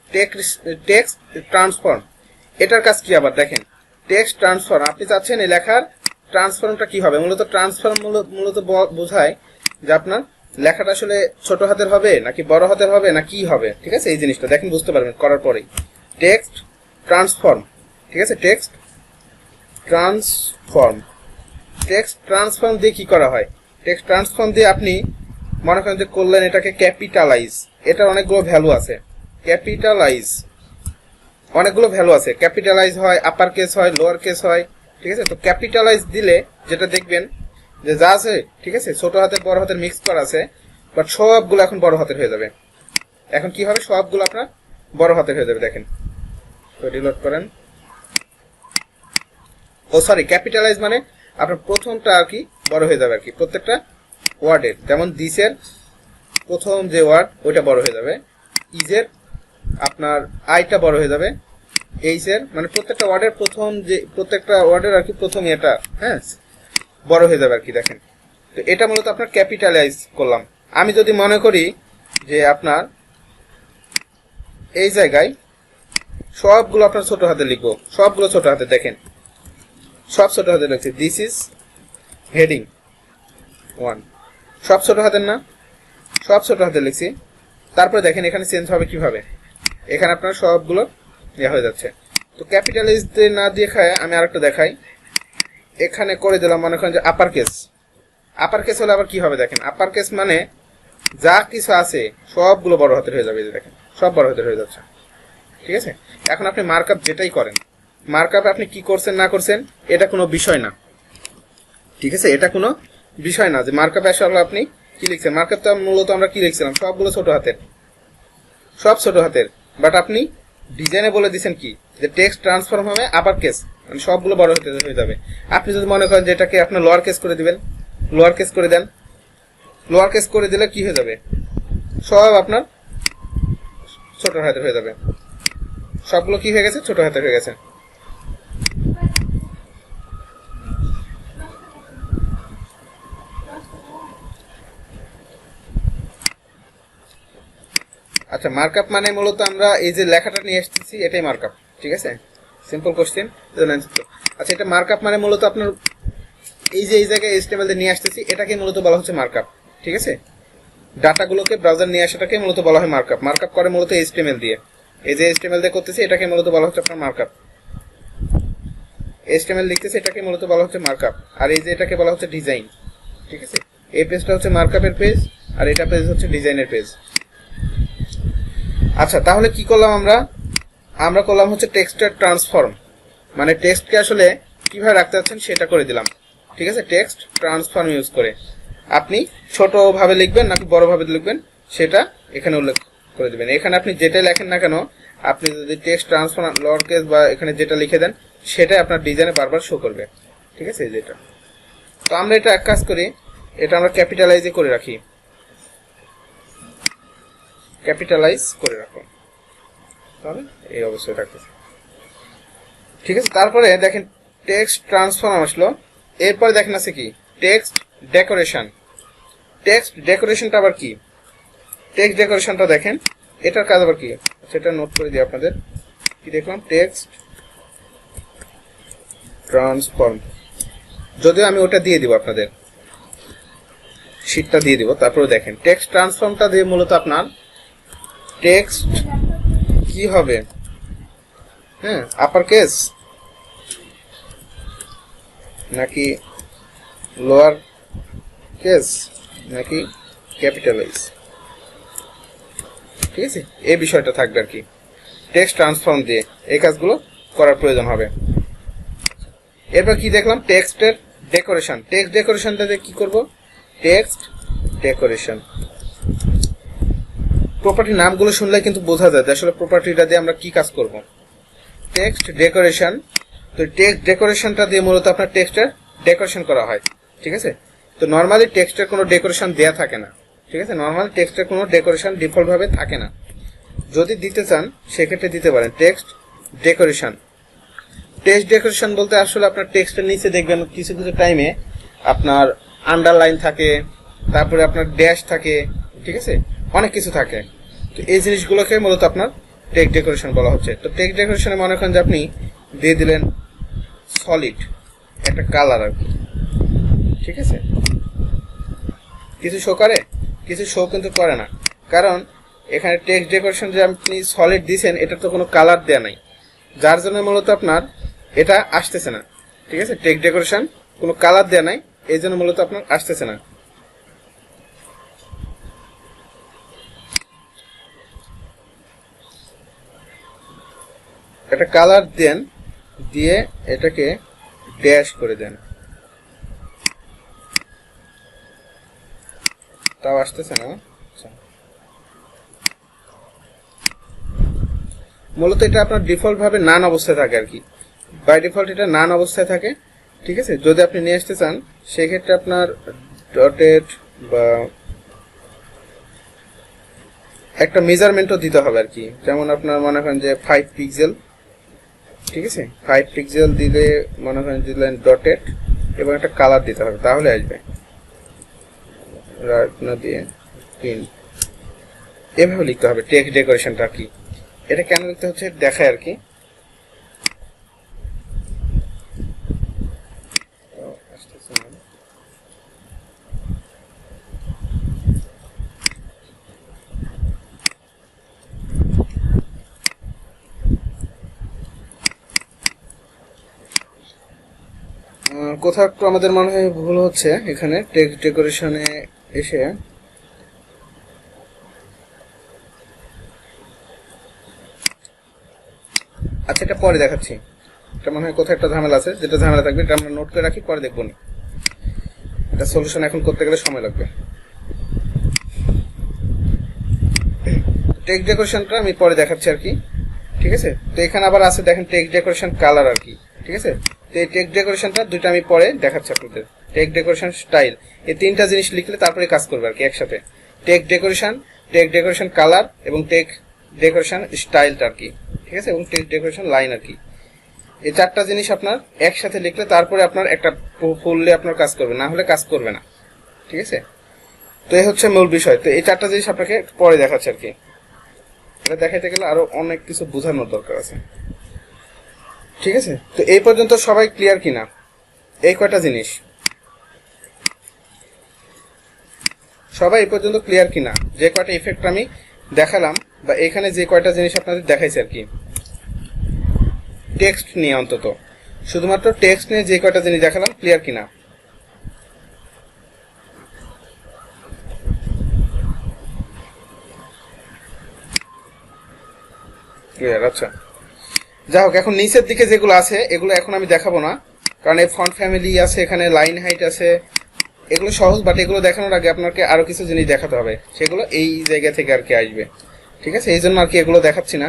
টেক্সট ট্রান্সফর্ম, এটার কাজ কি আবার দেখেন। টেক্সট ট্রান্সফর্ম, আপনি চাচ্ছেন এই লেখার ট্রান্সফর্মটা কি হবে। মূলত ট্রান্সফর্ম মূলত বোঝায় যে আপনার লেখাটা আসলে ছোট হাতের হবে নাকি বড় হাতের হবে না কি হবে, ঠিক আছে? এই জিনিসটা দেখেন, বুঝতে পারবেন করার পরেই। টেক্সট ট্রান্সফর্ম, ঠিক আছে? টেক্সট ট্রান্সফর্ম দিয়ে কি করা হয়? টেক্সট ট্রান্সফর্ম দিয়ে আপনি মনে করেন যে করলেন এটাকে ক্যাপিটালাইজ। এটার অনেকগুলো ভ্যালু আছে। ক্যাপিটালাইজ অনেকগুলো ভ্যালু আছে। ক্যাপিটালাইজ হয়, আপার কেস হয়, লোয়ার কেস হয়, ঠিক আছে? তো ক্যাপিটালাইজ দিলে যেটা দেখবেন যে যা আছে, ঠিক আছে, ছোট হাতের বড় হাতের মিক্স করা আছে, বাট সবগুলো এখন বড় হাতের হয়ে যাবে। এখন কি হবে? সবগুলো আপনার বড় হাতের হয়ে যাবে। দেখেন, তো রিলোড করেন। ও সরি, ক্যাপিটালাইজ মানে আপনার প্রথমটা আর কি বড় হয়ে যাবে আর কি, প্রত্যেকটা ওয়ার্ডের। যেমন দিসের প্রথম যে ওয়ার্ড ওইটা বড় হয়ে যাবে, ইজের আপনার আইটা বড় হয়ে যাবে, এইচের মানে প্রত্যেকটা ওয়ার্ডের প্রথম যে প্রত্যেকটা ওয়ার্ডের আর কি প্রথম এটা, হ্যাঁ, বড় হয়ে যাবে আর কি। দেখেন, তো এটা মূলত আপনার ক্যাপিটালাইজ করলাম। আমি যদি মনে করি যে আপনার এই জায়গায় সবগুলো আপনার ছোট হাতে লিখবো, সবগুলো ছোট হাতে, দেখেন সব ছোট হাতে লিখছি। দিস ইজ হেডিং 1, সব ছোট হাতের না, সব ছোট হাতে লিখছি। তারপরে দেখেন এখানে চেঞ্জ হবে কিভাবে, এখানে আপনার সবগুলো ইয়ে হয়ে যাচ্ছে। তো ক্যাপিটালাইজ না দিয়ে খায় আমি আরেকটা দেখাই। এখানে করে দিলাম মনে করেন যে আপার কেস। আপার কেস হলে আবার কি হবে দেখেন, আপার কেস মানে যা কিছু আছে সবগুলো বড় হাতের হয়ে যাবে। দেখেন সব বড় হাতের হয়ে যাচ্ছে, ঠিক আছে? এখন আপনি মার্কআপ যেটাই করেন, মার্কআপে আপনি কি করছেন না করছেন এটা কোনো বিষয় না, ঠিক আছে? এটা কোনো বিষয় না যে মার্কআপে আসলে আপনি কি লিখছেন। মার্কআপ তো মূলত আমরা কি লিখছিলাম, সবগুলো ছোট হাতের, সব ছোট হাতের, বাট আপনি ডিজাইনে বলে দিচ্ছেন কি যে টেক্সট ট্রান্সফর্ম হবে আপার কেস, মানে সবগুলো বড় হয়ে যাবে। আপনি যদি মনে করেন যে এটাকে আপনার লোয়ার কেস করে দিবেন, লোয়ার কেস করে দেন। লোয়ার কেস করে দিলে কি হয়ে যাবে, সব আপনার ছোট হাতের হয়ে যাবে। সবগুলো কি হয়ে গেছে, ছোট হাতের হয়ে গেছে। আচ্ছা, মার্কআপ মানে মূলত আমরা এই যে লেখাটা নিয়ে আসতেছি এটাই মার্কআপ, ঠিক আছে? Simple question. আচ্ছা, এটা মার্কআপ মানে মূলত আপনার এই যে এই জায়গায় HTML দিয়ে নিয়ে আসতেছি এটাকে মূলত বলা হচ্ছে মার্কআপ, ঠিক আছে? ডাটাগুলোকে ব্রাউজার নিয়ে আসাটাকে মূলত বলা হয় মার্কআপ। মার্কআপ করে মূলত HTML দিয়ে, এই যে HTML দিয়ে করতেছি এটাকে মূলত বলা হচ্ছে আপনার মার্কআপ। HTML লিখতেছি এটাকে মূলত বলা হচ্ছে মার্কআপ। আর এই যে এটাকে বলা হচ্ছে ডিজাইন, ঠিক আছে? এই পেজটা হচ্ছে মার্কআপের পেজ আর এটা পেজ হচ্ছে ডিজাইনের পেজ। আচ্ছা, তাহলে কি করলাম আমরা করলাম হচ্ছে টেক্সটের ট্রান্সফর্ম, মানে টেক্সটকে আসলে কিভাবে রাখতে চাচ্ছেন সেটা করে দিলাম, ঠিক আছে? টেক্সট ট্রান্সফর্ম ইউজ করে আপনি ছোট ভাবে লিখবেন নাকি বড় ভাবে লিখবেন সেটা এখানে উল্লেখ করে দেবেন। এখানে আপনি যেটাই লেখেন না কেন, আপনি যদি টেক্সট ট্রান্সফর্ম লোয়ার কেস বা এখানে যেটা লিখে দেন সেটাই আপনার ডিজাইনে বারবার শো করবে। ঠিক আছে, যেটা। তো আমরা এটা এক কাজ করি, এটা আমরা ক্যাপিটালাইজে করে রাখি, ক্যাপিটালাইজ করে রাখো, তাহলে এই অবস্থায় থাকতেছে। ঠিক আছে, তারপরে দেখেন টেক্সট ট্রান্সফর্ম আসলো, এরপরে দেখেন আছে কি টেক্সট ডেকোরেশন। টেক্সট ডেকোরেশনটা আবার কি? টেক্সট ডেকোরেশনটা দেখেন, এটার কাজ আবার কি সেটা নোট করে দিই আপনাদের। কি দেখলাম? টেক্সট ট্রান্সফর্ম, যদিও আমি ওটা দিয়ে দিব আপনাদের, শীটটা দিয়ে দিব। তারপরে দেখেন টেক্সট ট্রান্সফর্মটা দিয়ে মূলত আপনার টেক্সট কি হবে, হ্যাঁ, আপার কেস নাকি লোয়ার কেস নাকি ক্যাপিটালাইজ, ঠিক আছে, এই বিষয়টা থাকবে আর কি। টেক্সট ট্রান্সফর্ম দিয়ে এই কাজগুলো করার প্রয়োজন হবে। এরপর কি দেখলাম? টেক্সটের ডেকোরেশন। টেক্সট ডেকোরেশনটা দিয়ে কি করব? Text decoration. প্রপার্টি নামগুলো শুনলে কিন্তু বোঝা যায় যে আসলে প্রপার্টিটা দিয়ে আমরা কি কাজ করব। টেক্সট ডেকোরেশন, তো টেক্সট ডেকোরেশনটা দিয়ে মূলত আপনার টেক্সটের ডেকোরেশন করা হয়। ঠিক আছে, তো নর্মালি টেক্সটের কোনো ডেকোরেশন দেয়া থাকে না। ঠিক আছে, নর্মালি টেক্সটের কোনো ডেকোরেশন ডিফল্ট ভাবে থাকে না। যদি দিতে চান সেক্ষেত্রে দিতে পারেন টেক্সট ডেকোরেশন। টেক্সট ডেকোরেশন বলতে আসলে আপনার টেক্সটের নিচে দেখবেন কিছু কিছু টাইমে আপনার আন্ডারলাইন থাকে, তারপরে আপনার ড্যাশ থাকে, ঠিক আছে, অনেক কিছু থাকে। তো এই জিনিসগুলোকে মূলত আপনার টেক্সট ডেকোরেশন বলা হচ্ছে। তো টেক্সট ডেকোরেশনে মনে করেন যে আপনি দিয়ে দিলেন সলিড একটা কালার আর কি, ঠিক আছে, কিছু শো করে, কিছু শো কিন্তু করে না, কারণ এখানে টেক্সট ডেকোরেশন যে আপনি সলিড দিয়েছেন এটা তো কোনো কালার দেয়া নাই, যার জন্য মূলত আপনার এটা আসতেছে না। ঠিক আছে, টেক্সট ডেকোরেশন কোনো কালার দেয়া নাই, এই জন্য মূলত আপনার আসতেছে না। একটা কালার দেন, দিয়ে এটাকে ড্যাশ করে দেন, তাও আসতেছে না। মূলত এটা আপনার ডিফল্ট ভাবে নান অবস্থায় থাকে আর কি, বাই ডিফল্ট এটা নান অবস্থায় থাকে। ঠিক আছে, যদি আপনি নিয়ে আসতে চান সেক্ষেত্রে আপনার ডটেড বা একটা মেজারমেন্টও দিতে হবে আর কি, যেমন আপনার মনে করেন যে 5 পিক্সেল, ঠিক আছে, 5 পিক্সেল দিলে মনে করেন দিলেন ডটেড এবং একটা কালার দিতে হবে, তাহলে আসবে। না দিয়ে প্রিন্ট, এভাবে লিখতে হবে টেক্সট ডেকোরেশনটা কি। এটা কেন লিখতে হচ্ছে দেখায় আর কি। কোথাও একটু আমাদের মনে হয় ভুল হচ্ছে এখানে টেক্সট ডেকোরেশনে এসে। আচ্ছা, এটা পরে দেখাচ্ছি, এটা মনে হয় কোথাও একটা ঝামেলা আছে, যেটা ঝামেলা থাকবে এটা আমরা নোট করে রাখি, পরে দেখবো না, এটা সলিউশন এখন করতে গেলে সময় লাগবে। টেক্সট ডেকোরেশনটা আমি পরে দেখাচ্ছি আর কি, ঠিক আছে। তো এখানে আবার আছে দেখেন টেক্সট ডেকোরেশন কালার আর কি, ঠিক আছে। তো এই টেক্সট ডেকোরেশনটা দুইটা আমি পরে দেখাচ্ছি আপনাদের। টেক্সট ডেকোরেশন স্টাইল, এই তিনটা জিনিস লিখলে তারপরে কাজ করবে আর কি একসাথে। টেক্সট ডেকোরেশন কালার এবং টেক্সট ডেকোরেশন স্টাইলটা আর কি, ঠিক আছে, এবং টেক্সট ডেকোরেশন লাইন আর কি। এই চারটা জিনিস আপনার একসাথে লিখলে তারপরে আপনার একটা ফুললে আপনার কাজ করবে, না হলে কাজ করবে না, ঠিক আছে। তো এই হচ্ছে মূল বিষয়। তো এই চারটা জিনিস আপনাকে পরে দেখাচ্ছে আর কি, এটা দেখাইতে গেলে আরো অনেক কিছু বোঝানোর দরকার আছে, ঠিক আছে। তো এই পর্যন্ত সবাই ক্লিয়ার কিনা? এই কয়টা জিনিস সবাই এই পর্যন্ত ক্লিয়ার কিনা? যে কয়টা ইফেক্ট আমি দেখালাম বা এখানে যে কয়টা জিনিস আপনাদের দেখাইছে আর কি, টেক্সট নিয়ে, অন্তত শুধুমাত্র টেক্সট নিয়ে যে কয়টা জিনিস দেখালাম, ক্লিয়ার কিনা? ক্লিয়ার, আচ্ছা। যাই হোক, এখন নিচের দিকে যেগুলো আছে এগুলো এখন আমি দেখাবো না, কারণ এই ফন্ট ফ্যামিলি আছে, এখানে লাইন হাইট আছে, এগুলো সহজ, বাট এগুলো দেখানোর আগে আপনাকে আরো কিছু জিনিস দেখাতে হবে, সেগুলো এই জায়গা থেকে আর কি আসবে। ঠিক আছে, এই জন্য আর কি এগুলো দেখাচ্ছি না,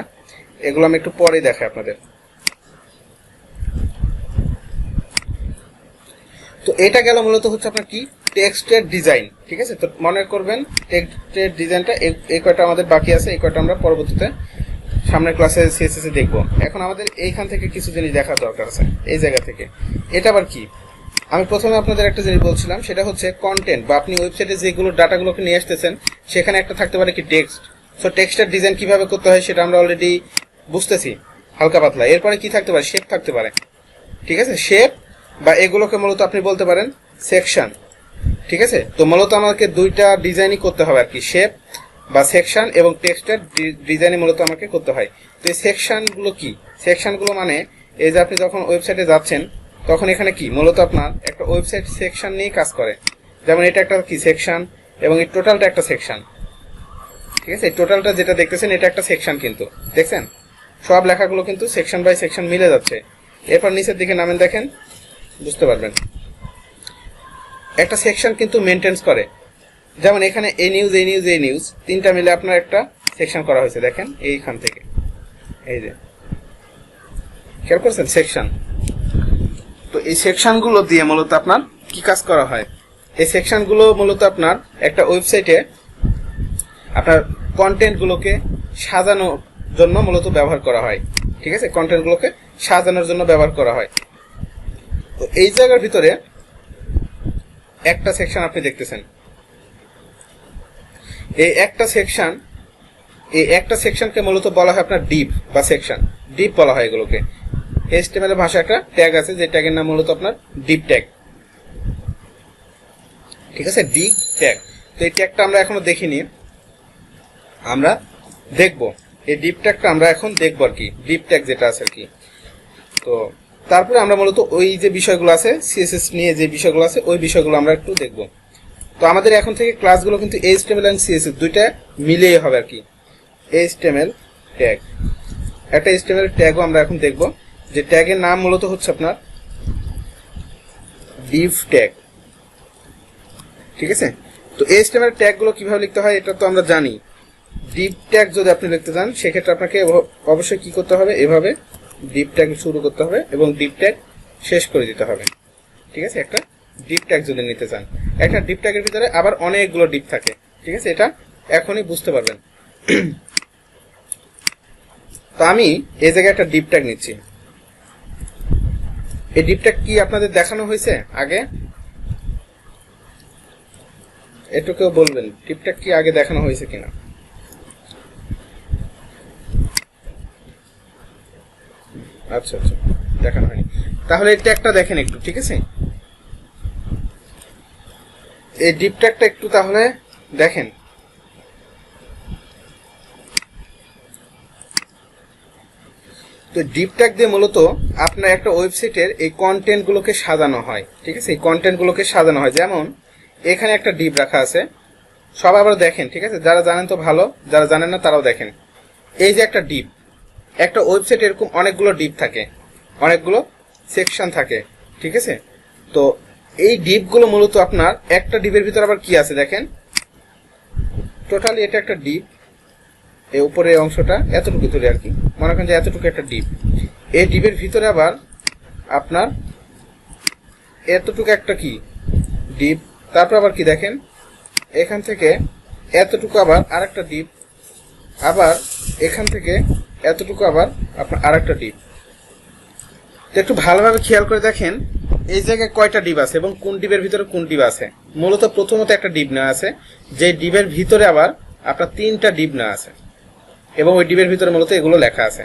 এগুলো আমি একটু পরে দেখাই আপনাদের। তো এটা গেল মূলত হচ্ছে আপনার কি টেক্সটের ডিজাইন। ঠিক আছে, তো মনে করবেন টেক্সটের ডিজাইনটা এই কয়টা আমাদের বাকি আছে, এই কয়টা আমরা পরবর্তীতে সামনের ক্লাসে সিএসএস এ দেখবো। এখন আমাদের এইখান থেকে কিছু জিনিস দেখার দরকার আছে, এই জায়গা থেকে। এটা আবার কি, আমি প্রথমে আপনাদের একটা জিনিস বলছিলাম, সেটা হচ্ছে কন্টেন্ট, বা আপনি ওয়েবসাইটে যেগুলো ডাটাগুলোকে নিয়ে আসতেছেন সেখানে একটা থাকতে পারে কি টেক্সট। সো টেক্সটের ডিজাইন কিভাবে করতে হয় সেটা আমরা অলরেডি বুঝতেছি হালকা পাতলা। এরপরে কি থাকতে পারে, শেপ থাকতে পারে। ঠিক আছে, শেপ বা এগুলোকে মূলত আপনি বলতে পারেন সেকশন। ঠিক আছে, তো মূলত আমাকে দুইটা ডিজাইনই করতে হবে আর কি, শেপ বা সেকশন এবং টেক্সটের ডিজাইনই মূলত আমাকে করতে হয়। তো এই সেকশনগুলো কি, সেকশনগুলো মানে এই যে আপনি যখন ওয়েবসাইটে যাচ্ছেন তখন এখানে কি মূলত আপনার একটা ওয়েবসাইট সেকশন নিয়ে কাজ করে। যেমন এটা একটা কি সেকশন, এবং এই টোটালটা একটা সেকশন। ঠিক আছে, এই টোটালটা যেটা দেখতেছেন এটা একটা সেকশন, কিন্তু দেখছেন সব লেখাগুলো কিন্তু সেকশন বাই সেকশন মিলে যাচ্ছে। এরপর নিচের দিকে নামেন, দেখেন বুঝতে পারবেন একটা সেকশন কিন্তু মেনটেন্স করে। যেমন এখানে এই নিউজ, এই নিউজ, এই নিউজ তিনটা মিলে আপনার একটা সেকশন করা হয়েছে, দেখেন এইখান থেকে, এই যে খেয়াল করছেন সেকশন। তো এই সেকশনগুলো দিয়ে মূলত আপনার কি কাজ করা হয়, এই সেকশনগুলো মূলত আপনার একটা ওয়েবসাইটে আপনার কন্টেন্টগুলোকে সাজানোর জন্য মূলত ব্যবহার করা হয়। ঠিক আছে, কন্টেন্টগুলোকে সাজানোর জন্য ব্যবহার করা হয়। তো এই জায়গার ভিতরে একটা সেকশন আপনি দেখতেছেন, এই একটা সেকশনকে মূলত বলা হয় আপনার ডিপ বা সেকশন, ডিপ বলা হয় এগুলোকে। এইচটিএমএল ভাষা একটা ট্যাগ আছে, যে ট্যাগের নাম মূলত আপনার ডিপ ট্যাগ। ঠিক আছে, ডিপ ট্যাগ। তো এই ট্যাগটা আমরা এখনো দেখিনি, আমরা দেখবো এই ডিপ ট্যাগটা আমরা এখন দেখবো আর কি, ডিপ ট্যাগ যেটা আছে আর কি। তো তারপরে আমরা মূলত ওই যে বিষয়গুলো আছে সিএসএস নিয়ে, যে বিষয়গুলো আছে ওই বিষয়গুলো আমরা একটু দেখবো। তো আমাদের এখন থেকে ক্লাসগুলো কিন্তু এইচটিএমএল এন্ড সিএসএস দুইটা মিলিয়ে হবে আর কি। এইচটিএমএল ট্যাগ, একটা এইচটিএমএল ট্যাগও আমরা এখন দেখবো, যে ট্যাগের নাম মূলত হচ্ছে আপনার ডিভ ট্যাগ। ঠিক আছে, তো এইচটিএমএল ট্যাগগুলো কিভাবে লিখতে হয় এটা তো আমরা জানি। ডিভ ট্যাগ যদি আপনি লিখতে চান সেক্ষেত্রে আপনাকে অবশ্যই কি করতে হবে, এভাবে ডিভ ট্যাগ শুরু করতে হবে এবং ডিভ ট্যাগ শেষ করে দিতে হবে। ঠিক আছে, একটা ডিপ ট্যাগ যদি নিতে চান, একটা ডিপ ট্যাগের ভিতরে আবার অনেকগুলো ডিপ থাকে। ঠিক আছে, এটা এখনই বুঝতে পারবেন। তো আমি এই জায়গায় একটা ডিপ ট্যাগ নিচ্ছি। এই ডিপ ট্যাগ কি আপনাদের দেখানো হয়েছে আগে? একটু কেউ বলবেন ডিপ ট্যাগ কি আগে দেখানো হয়েছে কিনা? আচ্ছা আচ্ছা, দেখানো হয়নি। তাহলে এই ট্যাগটা দেখেন একটু। ঠিক আছে, এই ডিপ ট্যাগটা একটু তাহলে দেখেন। তো ডিপ ট্যাগ দিয়ে মূলত আপনার একটা ওয়েবসাইটের এই কন্টেন্ট গুলোকে সাজানো হয়। ঠিক আছে, এই কন্টেন্ট গুলোকে সাজানো হয়। যেমন এখানে একটা ডিপ রাখা আছে, সব আবার দেখেন। ঠিক আছে, যারা জানেন তো ভালো, যারা জানেন না তারাও দেখেন। এই যে একটা ডিপ, একটা ওয়েবসাইট এরকম অনেকগুলো ডিপ থাকে, অনেকগুলো সেকশন থাকে। ঠিক আছে, তো এই ডিপগুলো মূলত আপনার একটা ডিপের ভিতরে আবার কি আছে দেখেন, টোটালি এটা একটা ডিপ। এই উপরের অংশটা এতটুকু ধরে আর কি, মনে করেন যে এতটুকু একটা ডিপ। এই ডিপের ভিতরে আবার আপনার এতটুকু একটা কি ডিপ, তারপর আবার কি দেখেন এখান থেকে এতটুকু আবার আরেকটা ডিপ, আবার এখান থেকে এতটুকু আবার আপনার আরেকটা ডিপ। একটু ভালোভাবে খেয়াল করে দেখেন এই জায়গায় কয়টা ডিপ আছে এবং কোন ডিপের ভিতরে কোন ডিপ আছে। মূলত প্রথমত একটা ডিপ নেওয়া আছে, যে ডিপের ভিতরে আবার আপনার তিনটা ডিপ নেওয়া আছে এবং ওই ডিপের ভিতরে মূলত এগুলো লেখা আছে।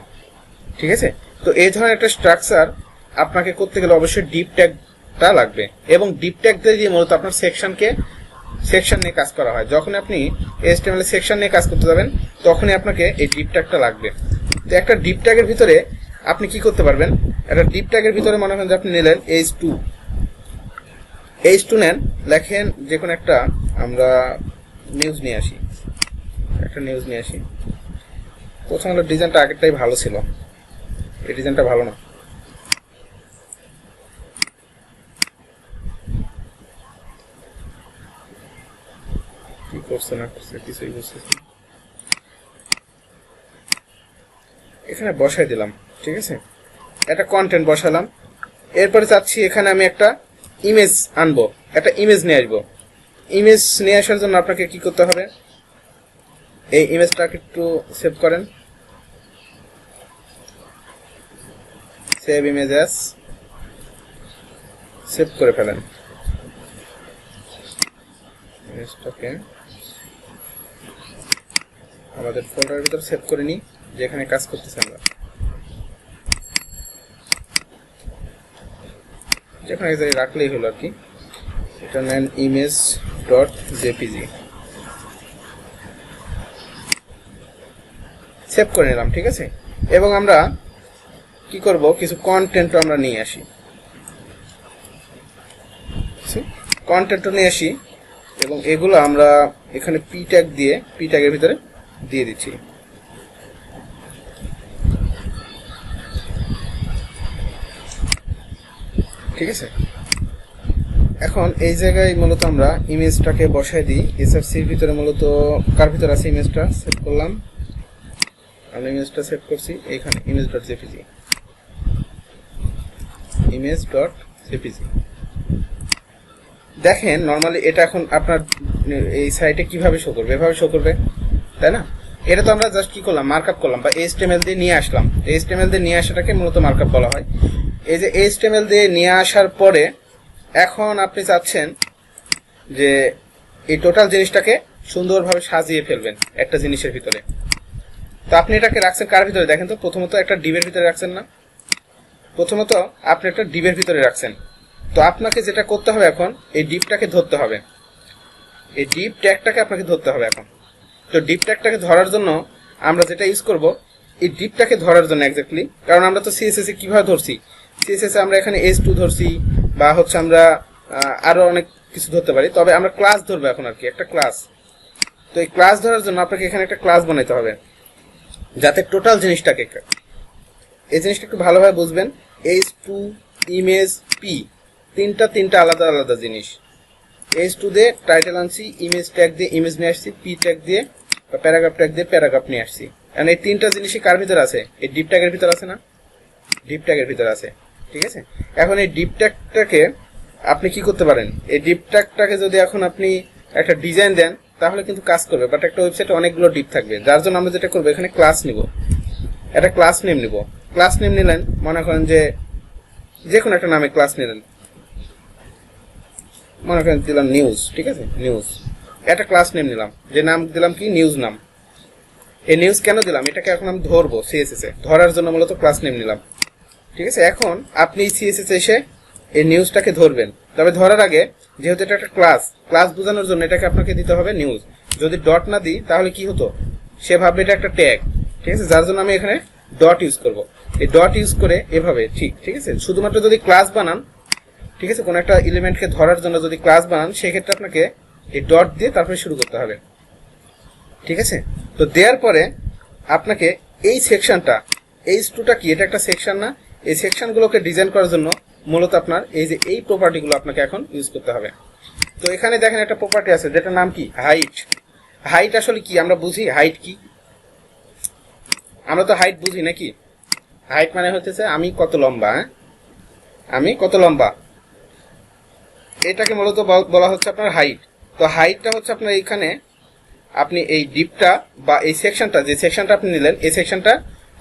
ঠিক আছে, তো এই ধরনের একটা স্ট্রাকচার আপনাকে করতে গেলে অবশ্যই ডিপ ট্যাগটা লাগবে, এবং ডিপ ট্যাগ দিয়ে মূলত আপনার সেকশন নিয়ে কাজ করা হয়। যখন আপনি এইচটিএমএল সেকশন নিয়ে কাজ করতে যাবেন তখনই আপনাকে এই ডিপ ট্যাগটা লাগবে। তো একটা ডিপ ট্যাগের ভিতরে আপনি কি করতে পারবেন, একটা ডিপ ট্যাগের ভিতরে মনে করেন যে আপনি নিলেন H2 নেন, লেখেন যে কোনো একটা, আমরা নিউজ নিয়ে আসি, একটা নিউজ নিয়ে আসি। প্রথম হলো ডিজাইনটা আগেরটাই ভালো ছিল, এই ডিজাইনটা ভালো না। কি করছে না করছে কিছুই বুঝতেছি না। এখানে বসাই দিলাম, ঠিক আছে, একটা কন্টেন্ট বসালাম। এরপরে চাচ্ছি এখানে আমি একটা ইমেজ আনবো, একটা ইমেজ নিয়ে আসবো। ইমেজ নিয়ে আসার জন্য আপনাকে কি করতে হবে, এই ইমেজটাকে একটু সেভ করেন, সেভ ইমেজ অ্যাজ, সেভ করে ফেলেন ইমেজটাকে। আমাদের ফোল্ডারের ভিতর সেভ করে নিই, যেখানে কাজ করতেছি আমরা, যেখানে রাখলেই হলো আর কি। এটা নেন ইমেজ ডট জেপিজি, সেভ করে নিলাম, ঠিক আছে। এবং আমরা কি করব, কিছু কন্টেন্ট আমরা নিয়ে আসি, কন্টেন্ট নিয়ে আসি এবং এগুলো আমরা এখানে পি ট্যাগ দিয়ে, পি ট্যাগের ভিতরে দিয়ে দিচ্ছি। ঠিক আছে, এখন এই জায়গায় মূলত আমরা ইমেজটাকে বসাই দিই। এসআরসির ভিতরে মূলত কার ভিতরে আছে ইমেজটা, সেভ করলাম, আমরা ইমেজটা সেভ করছি এইখানে image dot JPG, image dot JPG. দেখেন নর্মালি এটা এখন আপনার এই সাইটে কিভাবে শো করবে, এভাবে শো করবে, তাই না? এটা তো আমরা জাস্ট কি করলাম, মার্কআপ করলাম বা এইচটিএমএল দিয়ে নিয়ে আসলাম। এইচটিএমএল দিয়ে নিয়ে আসাটাকে মূলত মার্কআপ বলা হয়। এই যে এইচটিএমএল দিয়ে নিয়ে আসার পরে এখন আপনি চাচ্ছেন যে এই টোটাল জিনিসটাকে সুন্দরভাবে সাজিয়ে ফেলবেন একটা জিনিসের ভিতরে। তো আপনি এটাকে রাখছেন কার ভিতরে দেখেন তো, প্রথমত একটা ডিবের ভিতরে রাখছেন না, প্রথমত আপনি একটা ডিবের ভিতরে রাখছেন। তো আপনাকে যেটা করতে হবে এখন, এই ডিপটাকে ধরতে হবে, এই ডিপ ট্যাগটাকে আপনাকে ধরতে হবে এখন। তো ডিপ ট্যাগটাকে ধরার জন্য আমরা যেটা ইউজ করব, এই ডিপটাকে ধরার জন্য এক্স্যাক্টলি, কারণ আমরা তো সিএসএস এ কিভাবে ধরছি, সিএসএস এ আমরা এখানে H2 ধরছি বা হচ্ছে আমরা আরো অনেক কিছু ধরতে পারি, তবে আমরা ক্লাস ধরবো এখন আর কি, একটা ক্লাস। তো এই ক্লাস ধরার জন্য আপনাকে এখানে একটা ক্লাস বানাইতে হবে, যাতে টোটাল জিনিসটাকে, এই জিনিসটা একটু ভালোভাবে বুঝবেন। H2 ইমেজ পি, তিনটা আলাদা আলাদা জিনিস। H2 দিয়ে টাইটেল আনছি, ইমেজ ট্যাগ দিয়ে ইমেজ নিয়ে আসছি, পি ট্যাগ দিয়ে বা প্যারাগ্রাফ ট্যাগ দিয়ে প্যারাগ্রাফ নিয়ে আসছি। কারণ এই তিনটা জিনিসই কার ভিতরে আছে, এই ডিপ ট্যাগের ভিতরে আছে না, ডিপ ট্যাগের ভিতরে আছে, ঠিক আছে। এখন এই ডিপ ট্যাগটাকে আপনি কি করতে পারেন, এই ডিপ ট্যাগটাকে যদি এখন আপনি একটা ডিজাইন দেন তাহলে কিন্তু কাজ করবে, বাট একটা ওয়েবসাইটে অনেকগুলো ডিপ থাকবে, যার জন্য আমরা যেটা করবো, এখানে ক্লাস নিব, একটা ক্লাস নেম নিব। ক্লাস নেম নিলেন, মনে করেন যে কোনো একটা নামে ক্লাস নিলেন, মনে করেন দিলাম নিউজ, ঠিক আছে, নিউজ, একটা ক্লাস নেম নিলাম, যে নাম দিলাম কি নিউজ নাম। এই নিউজ কেন দিলাম, এটাকে এখন আমি ধরবো সিএসএস এ, ধরার জন্য মূলত ক্লাস নেম নিলাম, ঠিক আছে। এখন আপনি সিএসএস এসে এই নিউজটাকে ধরবেন, তবে ধরার আগে যেহেতু এটা একটা ক্লাস, ক্লাস বোঝানোর জন্য এটাকে আপনাকে দিতে হবে নিউজ। যদি ডট না দিই তাহলে কি হতো, সে ভাববে এটা একটা ট্যাগ, ঠিক আছে, যার জন্য আমি এখানে ডট ইউজ করব। এই ডট ইউজ করে এভাবে, ঠিক আছে, শুধুমাত্র যদি ক্লাস বানান, ঠিক আছে, কোনো একটা এলিমেন্টকে ধরার জন্য যদি ক্লাস বানান, সেক্ষেত্রে আপনাকে এই ডট দিয়ে তারপরে শুরু করতে হবে, ঠিক আছে। তো দেওয়ার পরে আপনাকে এই সেকশনটা, H2টা কি, এটা একটা সেকশন না, এই সেকশনগুলোকে ডিজাইন করার জন্য মূলত আপনার এই যে এই প্রপার্টিগুলো আপনাকে এখন ইউজ করতে হবে। তো এখানে দেখেন একটা প্রপার্টি আছে যেটার নাম কি, হাইট। হাইট আসলে কি আমরা বুঝি, হাইট কি, আমরা তো হাইট বুঝি নাকি। হাইট মানে হচ্ছে আমি কত লম্বা, আমি কত লম্বা, এটাকে মূলত বলা হচ্ছে আপনার হাইট। তো হাইটটা হচ্ছে আপনার এইখানে আপনি এই ডিপটা বা এই সেকশনটা, যে সেকশনটা আপনি নিলেন, এই সেকশনটা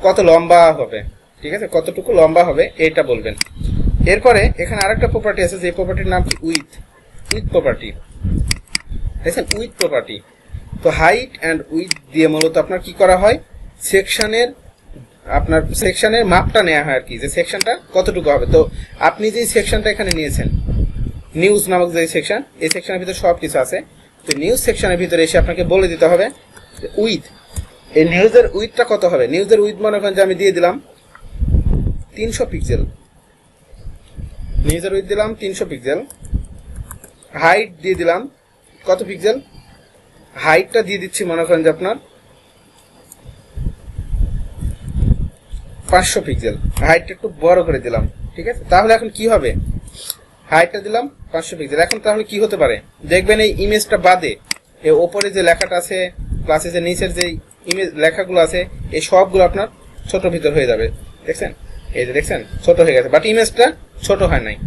কত লম্বা হবে, ঠিক আছে, কতটুকু লম্বা হবে এটা বলবেন। এরপরে এখানে আরেকটা প্রপার্টি আছে, যে প্রপার্টির নাম কি উইথ প্রপার্টি, দেখছেন, উইথ প্রপার্টি। তো হাইট অ্যান্ড উইথ দিয়ে মূলত আপনার কি করা হয়, সেকশনের মাপটা নেওয়া হয় আর কি, যে সেকশনটা কতটুকু হবে। তো আপনি যে সেকশনটা এখানে নিয়েছেন, নিউজ নামক যে সেকশন, এই সেকশনের ভিতরে সব কিছু আছে। তো নিউজ সেকশনের ভিতরে এসে আপনাকে বলে দিতে হবে উইথ, এই নিউজের উইথটা কত হবে। নিউজের উইথ মনে করেন যে আমি দিয়ে দিলাম 300 পিক্সেল, নিউজের উইথ দিলাম 300 পিক্সেল। হাইট দিয়ে দিলাম কত পিক্সেল, হাইটটা দিয়ে দিচ্ছি মনে করেন যে আপনার 500 পিক্সেল, হাইটটা একটু বড় করে দিলাম, ঠিক আছে। তাহলে এখন কি হবে, হাইটটা দিলাম 500 পিক্সেল। এখন তাহলে কি হতে পারে দেখবেন, এই ইমেজটা বাদে এই ওপরে যে লেখাটা আছে প্লাসের যে নিচের যে ইমেজ লেখাগুলো আছে এই সবগুলো আপনার ছোট ভিতর হয়ে যাবে। দেখছেন, এই যে দেখছেন ছোট হয়ে গেছে, বাট ইমেজটা ছোট হয় নাই।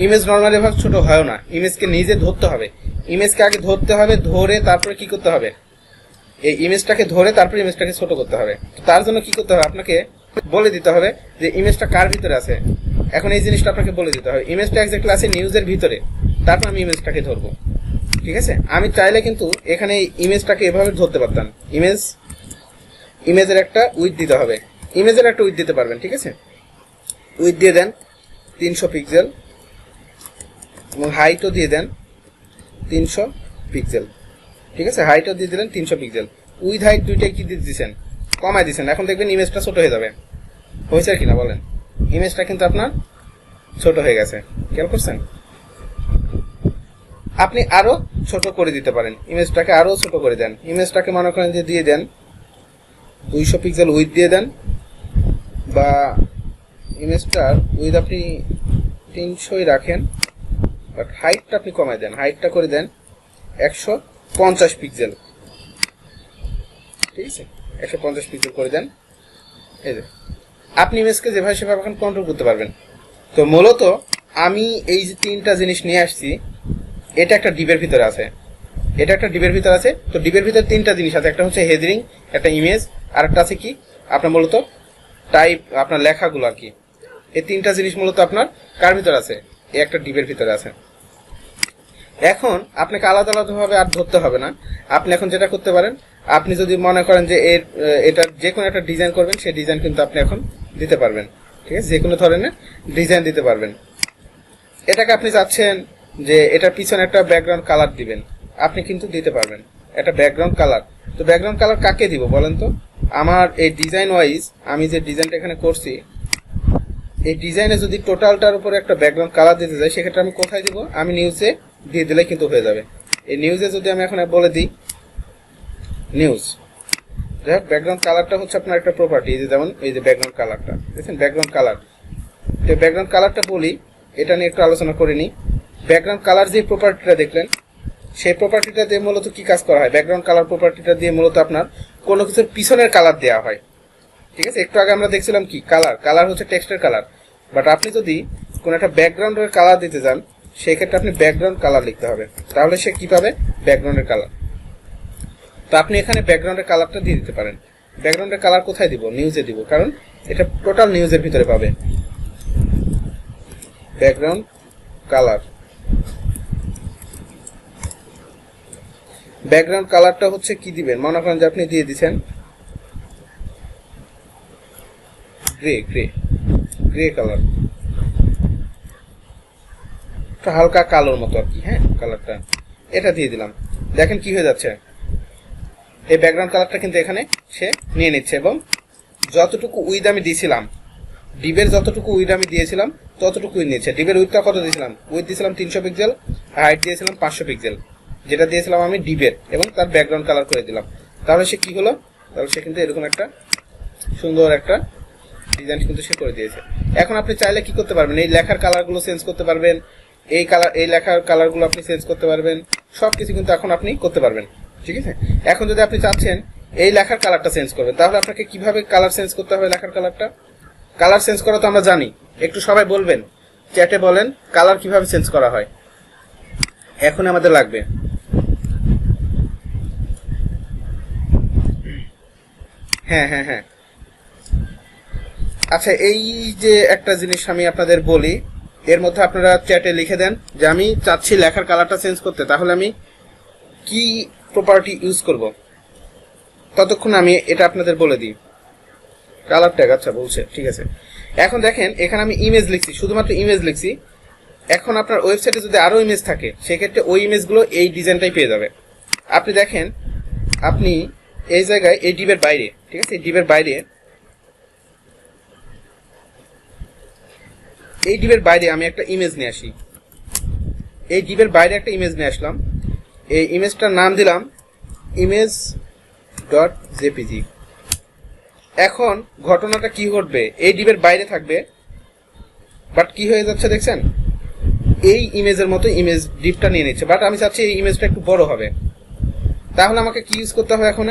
ইমেজ নর্মালি ভাবে ছোট হয় না, ইমেজকে নিজে ধরতে হবে। ইমেজকে আগে ধরতে হবে, ধরে তারপরে কি করতে হবে, এই ইমেজটাকে ধরে তারপরে ইমেজটাকে ছোট করতে হবে। তার জন্য কি করতে হবে, আপনাকে বলে দিতে হবে যে ইমেজটা কার ভিতরে আছে। এখন এই জিনিসটা আপনাকে বলে দিতে হবে, ইমেজটা এক্স্যাক্টলি আছে নিউজের ভিতরে, তারপর আমি ইমেজটাকে ধরবো। ঠিক আছে, আমি চাইলে কিন্তু এখানে ইমেজটাকে এভাবে ধরতে পারতাম। ইমেজের একটা উইথ দিতে হবে, ইমেজের একটা উইথ দিতে পারবেন। ঠিক আছে, উইথ দিয়ে দেন 300 পিক্সেল এবং হাইটও দিয়ে দেন 300 পিক্সেল। ঠিক আছে, হাইটও দিয়ে দিলেন 300 পিক্সেল। উইথ হাইট দুইটাই কি দিয়ে দিচ্ছেন, কমায় দিচ্ছেন। এখন দেখবেন ইমেজটা ছোট হয়ে যাবে। হয়েছে কিনা বলেন, ইমেজটা কিন্তু আপনার ছোট হয়ে গেছে, খেয়াল করছেন। আপনি আরো ছোট করে দিতে পারেন, ইমেজটাকে আরো ছোট করে দেন। ইমেজটাকে মনে করেন যে দিয়ে দেন 200 পিক্সেল উইথ দিয়ে দেন, বা ইমেজটার উইথ আপনি 300ই রাখেন, বাট হাইটটা আপনি কমায় দেন, হাইটটা করে দেন 150 পিক্সেল। ঠিক আছে, 150 পিক্সেল করে দেন। এই যে আপনি ইমেজকে যেভাবে সেভাবে এখন কন্ট্রোল করতে পারবেন। তো মূলত আমি এই যে তিনটা জিনিস নিয়ে আসছি, এটা একটা ডিবের ভিতরে আছে, এটা একটা ডিবের ভিতরে আছে। তো ডিবের ভিতরে তিনটা জিনিস আছে, একটা হচ্ছে হেডরিং, একটা ইমেজ, আর একটা আছে কি আপনার মূলত টাইপ, আপনার লেখাগুলো আর কি। এই তিনটা জিনিস মূলত আপনার কার ভিতরে আছে, এই একটা ডিবের ভিতরে আছে। এখন আপনাকে আলাদা আলাদাভাবে আর ধরতে হবে না। আপনি এখন যেটা করতে পারেন, আপনি যদি মনে করেন যে এটা যে কোনো একটা ডিজাইন করবেন, সেই ডিজাইন কিন্তু আপনি এখন দিতে পারবেন। ঠিক আছে, যে কোনো ধরনের ডিজাইন দিতে পারবেন। এটাকে আপনি চাচ্ছেন যে এটার পিছনে একটা ব্যাকগ্রাউন্ড কালার দিবেন, আপনি কিন্তু দিতে পারবেন একটা ব্যাকগ্রাউন্ড কালার। তো ব্যাকগ্রাউন্ড কালার কাকে দিব বলেন তো? আমার এই ডিজাইন ওয়াইজ আমি যে ডিজাইনটা এখানে করছি, এই ডিজাইনে যদি টোটালটার উপরে একটা ব্যাকগ্রাউন্ড কালার দিতে যাই, সেক্ষেত্রে আমি কোথায় দিব, আমি নিউজে দিয়ে দিলে কিন্তু হয়ে যাবে। এই নিউজে যদি আমি এখন বলে দিই নিউজ, দেখ ব্যাকগ্রাউন্ড কালারটা হচ্ছে আপনার একটা প্রপার্টি। এই যে যেমন এই যে ব্যাকগ্রাউন্ড কালারটা দেখছেন, ব্যাকগ্রাউন্ড কালার। তো ব্যাকগ্রাউন্ড কালারটা বলি, এটা নিয়ে একটু আলোচনা করে নিই। ব্যাকগ্রাউন্ড কালার যে প্রপার্টিটা দেখলেন, সেই প্রপার্টিটা দিয়ে মূলত কি কাজ করা হয়, ব্যাকগ্রাউন্ড কালার প্রপার্টিটা দিয়ে মূলত আপনার কোনো কিছুর পিছনের কালার দেওয়া হয়। ঠিক আছে, একটু আগে আমরা দেখছিলাম কি কালার হচ্ছে টেক্সটের কালার, বাট আপনি যদি কোনো একটা ব্যাকগ্রাউন্ডের কালার দিতে যান, সেই ক্ষেত্রে আপনি ব্যাকগ্রাউন্ড কালার লিখতে হবে, তাহলে সে কি পাবে, ব্যাকগ্রাউন্ডের কালার। তো আপনি এখানে ব্যাকগ্রাউন্ডের কালারটা দিয়ে দিতে পারেন। ব্যাকগ্রাউন্ডের কালার কোথায় দিব, নিউজে দিব, কারণ এটা টোটাল নিউজের ভিতরে পাবে। ব্যাকগ্রাউন্ড কালার, ব্যাকগ্রাউন্ড কালারটা হচ্ছে কি দিবেন, মনে করেন যে আপনি দিয়ে দিচ্ছেন গ্রে গ্রে গ্রে কালার, হালকা কালোর মতো আর কি। হ্যাঁ, কালারটা এটা দিয়ে দিলাম, দেখেন কি হয়ে যাচ্ছে, এই ব্যাকগ্রাউন্ড কালারটা কিন্তু এখানে সে নিয়ে নিচ্ছে। এবং যতটুকু উইথ আমি দিয়েছিলাম, ডিবের যতটুকু উইথ আমি দিয়েছিলাম ততটুকু উইথ নিচ্ছে। ডিবের উইথটা কত দিয়েছিলাম, উইথ দিয়েছিলাম 300 পিক্সেল, হাইট দিয়েছিলাম 500 পিক্সেল, যেটা দিয়েছিলাম আমি ডিবের, এবং তার ব্যাকগ্রাউন্ড কালার করে দিলাম। তাহলে সে কি হলো, তাহলে সে কিন্তু এরকম একটা সুন্দর একটা ডিজাইন কিন্তু সে করে দিয়েছে। এখন আপনি চাইলে কি করতে পারবেন, এই লেখার কালারগুলো চেঞ্জ করতে পারবেন, এই লেখার কালারগুলো আপনি চেঞ্জ করতে পারবেন, সবকিছু কিন্তু এখন আপনি করতে পারবেন। ঠিক আছে, এখন যদি আপনি চাচ্ছেন এই লেখার কালারটা চেঞ্জ করবেন, তাহলে আপনাকে কিভাবে কালার চেঞ্জ করতে হবে, লেখার কালারটা কালার চেঞ্জ করা তো আমরা জানি, একটু সবাই বলবেন, চ্যাটে বলেন কালার কিভাবে চেঞ্জ করা হয়, এখন আমাদের লাগবে। হ্যাঁ হ্যাঁ হ্যাঁ, আচ্ছা, এই যে একটা জিনিস আমি আপনাদের বলি, এর মধ্যে আপনারা চ্যাটে লিখে দেন যে আমি চাচ্ছি লেখার কালারটা চেঞ্জ করতে, তাহলে আমি কি প্রপার্টি ইউজ করব। ততক্ষণ আমি এটা আপনাদের বলে দিই। কালার ট্যাগ, আচ্ছা বলছে, ঠিক আছে। এখন দেখেন এখানে আমি ইমেজ লিখছি, শুধুমাত্র ইমেজ লিখছি। এখন আপনার ওয়েবসাইটে যদি আরো ইমেজ থাকে, সেক্ষেত্রে ওই ইমেজগুলো এই ডিজাইনটাই পেয়ে যাবে। আপনি দেখেন, আপনি এই জায়গায় এই ডিবের বাইরে, ঠিক আছে, এই ডিবের বাইরে, এই ডিবের বাইরে আমি একটা ইমেজ নিয়ে আসি। এই ডিবের বাইরে একটা ইমেজ নিয়ে আসলাম, এই ইমেজটার নাম দিলাম ইমেজ ডট জেপিজি। এখন ঘটনাটা কি ঘটবে, এই ডিবের বাইরে থাকবে, বাট কি হয়ে যাচ্ছে দেখছেন, এই ইমেজের মতো ইমেজ ডিপটা নিয়ে নিচ্ছে। বাট আমি চাচ্ছি এই ইমেজটা একটু বড় হবে, তাহলে আমাকে কি ইউজ করতে হবে এখন?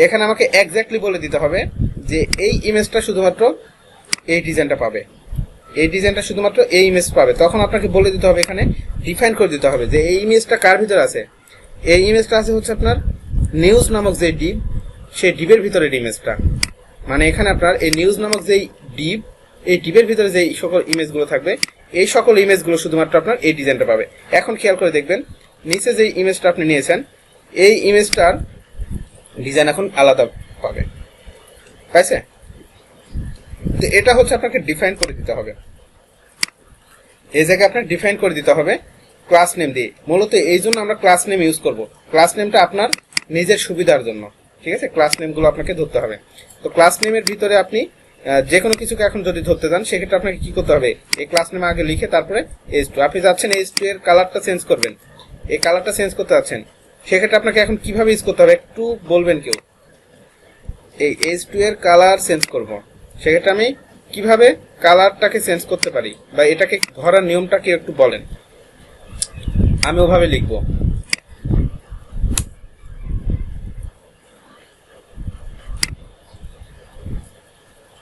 এখানে আমাকে এক্স্যাক্টলি বলে দিতে হবে যে এই ইমেজটা শুধুমাত্র এই ডিজাইনটা পাবে, এই ডিজাইনটা শুধুমাত্র এই ইমেজ পাবে। তখন আপনাকে বলে দিতে হবে, এখানে ডিফাইন করে দিতে হবে যে এই ইমেজটা কার ভিতরে আছে। এই ইমেজটা আছে হচ্ছে আপনার নিউজ নামক যে ডিপ, সেই ডিপের ভিতরে ইমেজটা, মানে এখানে আপনার এই নিউজ নামক যেই ডিপ, এই ডিপের ভিতরে যেই সকল ইমেজগুলো থাকবে, এই সকল ইমেজগুলো শুধুমাত্র আপনার এই ডিজাইনটা পাবে। এখন খেয়াল করে দেখবেন নিচে যেই ইমেজটা আপনি নিয়েছেন, এই ইমেজটার ডিজাইন এখন আলাদা পাবে, পাইছে? তো এটা হচ্ছে আপনাকে ডিফাইন করে দিতে হবে। এই জায়গায় আপনার ডিফাইন করে দিতে হবে ক্লাস নেম দিয়ে। মূলত এই জন্য আমরা ক্লাস নেম ইউজ করব। ক্লাস নেমটা আপনার নিজের সুবিধার জন্য, ঠিক আছে? ক্লাস নেমগুলো আপনাকে ধরতে হবে। তো ক্লাস নেমের ভিতরে আপনি যে কোনো কিছুকে এখন যদি ধরতে যান, সেক্ষেত্রে আপনাকে কি করতে হবে? এই ক্লাস নেম আগে লিখে তারপরে H2, আপনি যাচ্ছেন H2 এর কালারটা চেঞ্জ করবেন, এই কালারটা চেঞ্জ করতে যাচ্ছেন, সেক্ষেত্রে আপনাকে এখন কিভাবে ইউজ করতে হবে একটু বলবেন কেউ? এই H2 এর কালার চেঞ্জ করব, সেক্ষেত্রে আমি কিভাবে কালারটাকে চেঞ্জ করতে পারি, বা এটাকে ধরার নিয়মটা কি একটু বলেন, আমি ওভাবে লিখব।